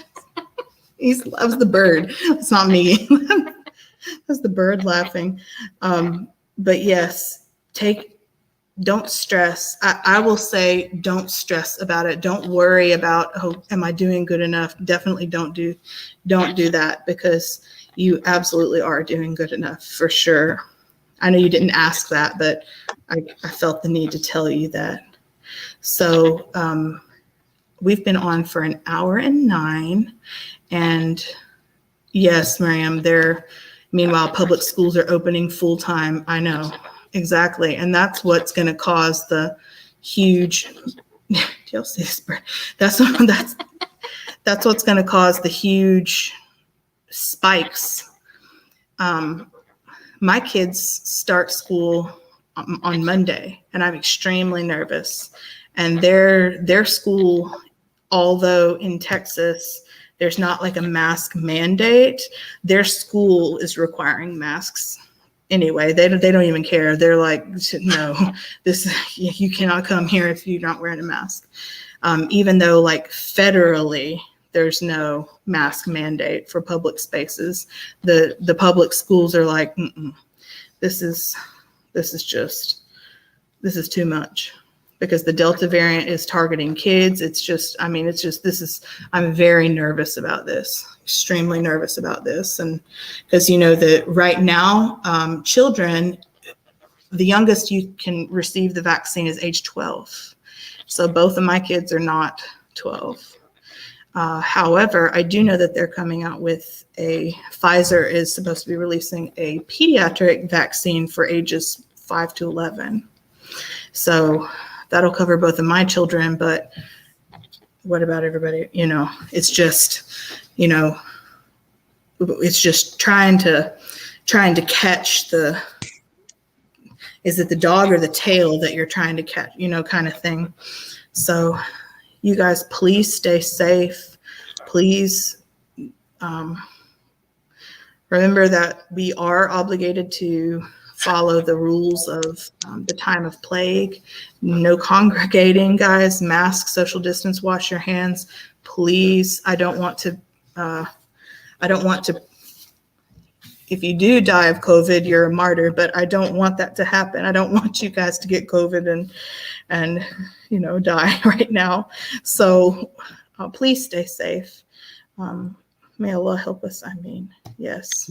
He loves the bird. It's not me. That's the bird laughing. But yes, don't stress. I will say, don't stress about it. Don't worry about, am I doing good enough? Definitely don't do that, because you absolutely are doing good enough for sure. I know you didn't ask that, but I felt the need to tell you that. So we've been on for 1 hour and 9. And yes, Miriam, meanwhile, public schools are opening full time. I know, exactly. And that's what's going to cause the huge, do y'all see this bird? That's what's going to cause the huge spikes. My kids start school on Monday, and I'm extremely nervous. And their school, although in Texas there's not like a mask mandate, their school is requiring masks anyway. They don't even care. They're like, no, this you cannot come here if you're not wearing a mask. Even though like federally there's no mask mandate for public spaces, the public schools are like, this is too much, because the Delta variant is targeting kids. I'm very nervous about this, extremely nervous about this. And because, that right now, children, the youngest you can receive the vaccine is age 12. So both of my kids are not 12. However, I do know that they're coming out with Pfizer is supposed to be releasing a pediatric vaccine for ages 5 to 11. So that'll cover both of my children, but what about everybody? It's just, it's just trying to catch is it the dog or the tail that you're trying to catch, kind of thing. So you guys, please stay safe. Please remember that we are obligated to follow the rules of the time of plague. No congregating, guys. Mask, social distance, wash your hands. Please, I don't want to, if you do die of COVID, you're a martyr, but I don't want that to happen. I don't want you guys to get COVID and die right now. So please stay safe. May Allah help us. Yes.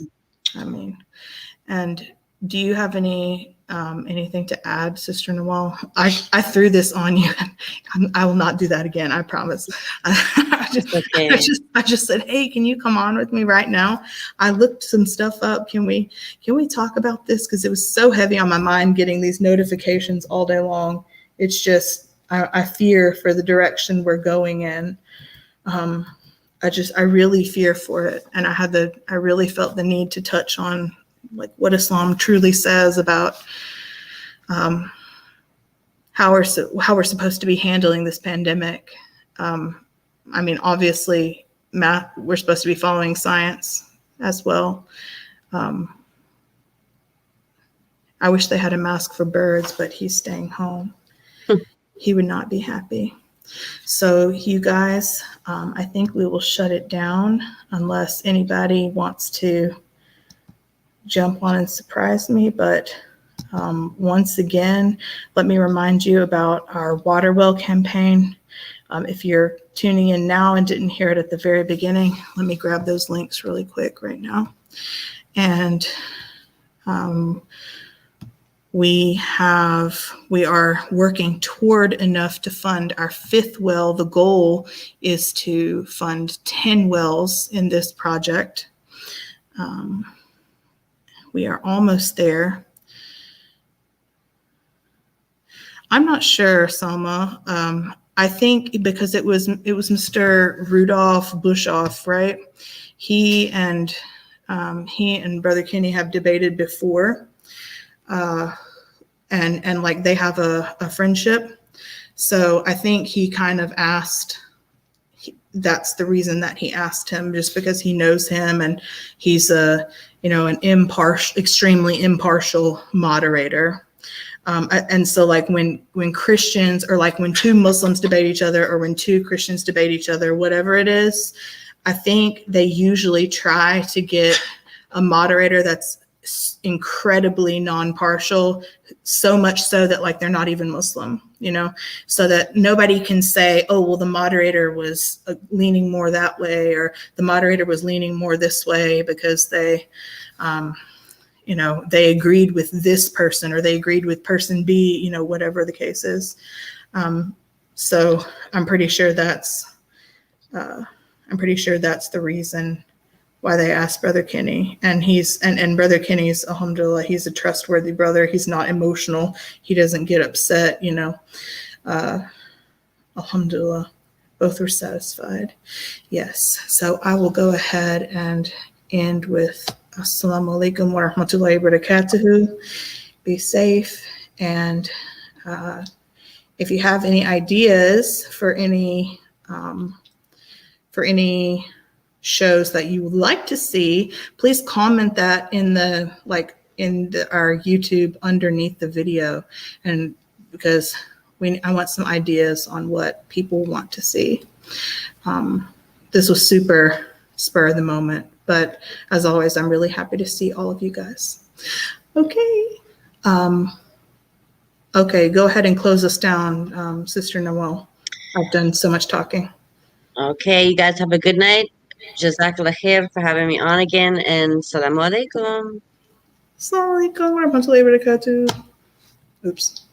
And do you have anything to add, Sister Nawal? I threw this on you. I will not do that again. I promise. I just said, hey, can you come on with me right now? I looked some stuff up. Can we talk about this? Because it was so heavy on my mind getting these notifications all day long. It's just, I fear for the direction we're going in. I really fear for it. And I really felt the need to touch on like what Islam truly says about how we're supposed to be handling this pandemic. Obviously, we're supposed to be following science as well. I wish they had a mask for birds, but he's staying home. He would not be happy. So you guys, I think we will shut it down unless anybody wants to jump on and surprise me. But once again, let me remind you about our water well campaign. If you're tuning in now and didn't hear it at the very beginning, let me grab those links really quick right now. And we are working toward enough to fund our 5th well. The goal is to fund 10 wells in this project. We are almost there. I'm not sure, Salma. I think because it was Mr. Rudolph Bushoff, right? He and Brother Kenny have debated before, and like they have a friendship. So I think he kind of asked. That's the reason that he asked him, just because he knows him and he's an extremely impartial moderator. And so like when Christians, or like when 2 Muslims debate each other, or when 2 Christians debate each other, whatever it is, I think they usually try to get a moderator that's incredibly non-partial, so much so that like they're not even Muslim, so that nobody can say, oh, well, the moderator was leaning more that way, or the moderator was leaning more this way because they they agreed with this person, or they agreed with person B, whatever the case is. So I'm pretty sure that's the reason why they asked Brother Kenny. And and Brother Kenny's, alhamdulillah, he's a trustworthy brother. He's not emotional. He doesn't get upset, alhamdulillah. Both were satisfied. Yes. So I will go ahead and end with Assalamu alaikum wa rahmatullahi wa barakatuhu. Be safe. And if you have any ideas for any shows that you would like to see, please comment that in our YouTube underneath the video, and because I want some ideas on what people want to see. This was super spur of the moment, but as always, I'm really happy to see all of you guys. Okay. Okay, go ahead and close us down, Sister Noel. I've done so much talking. Okay, you guys have a good night. Jazakallah khair for having me on again, and Assalamu alaikum. Assalamu alaikum warahmatullahi wabarakatuh. Oops.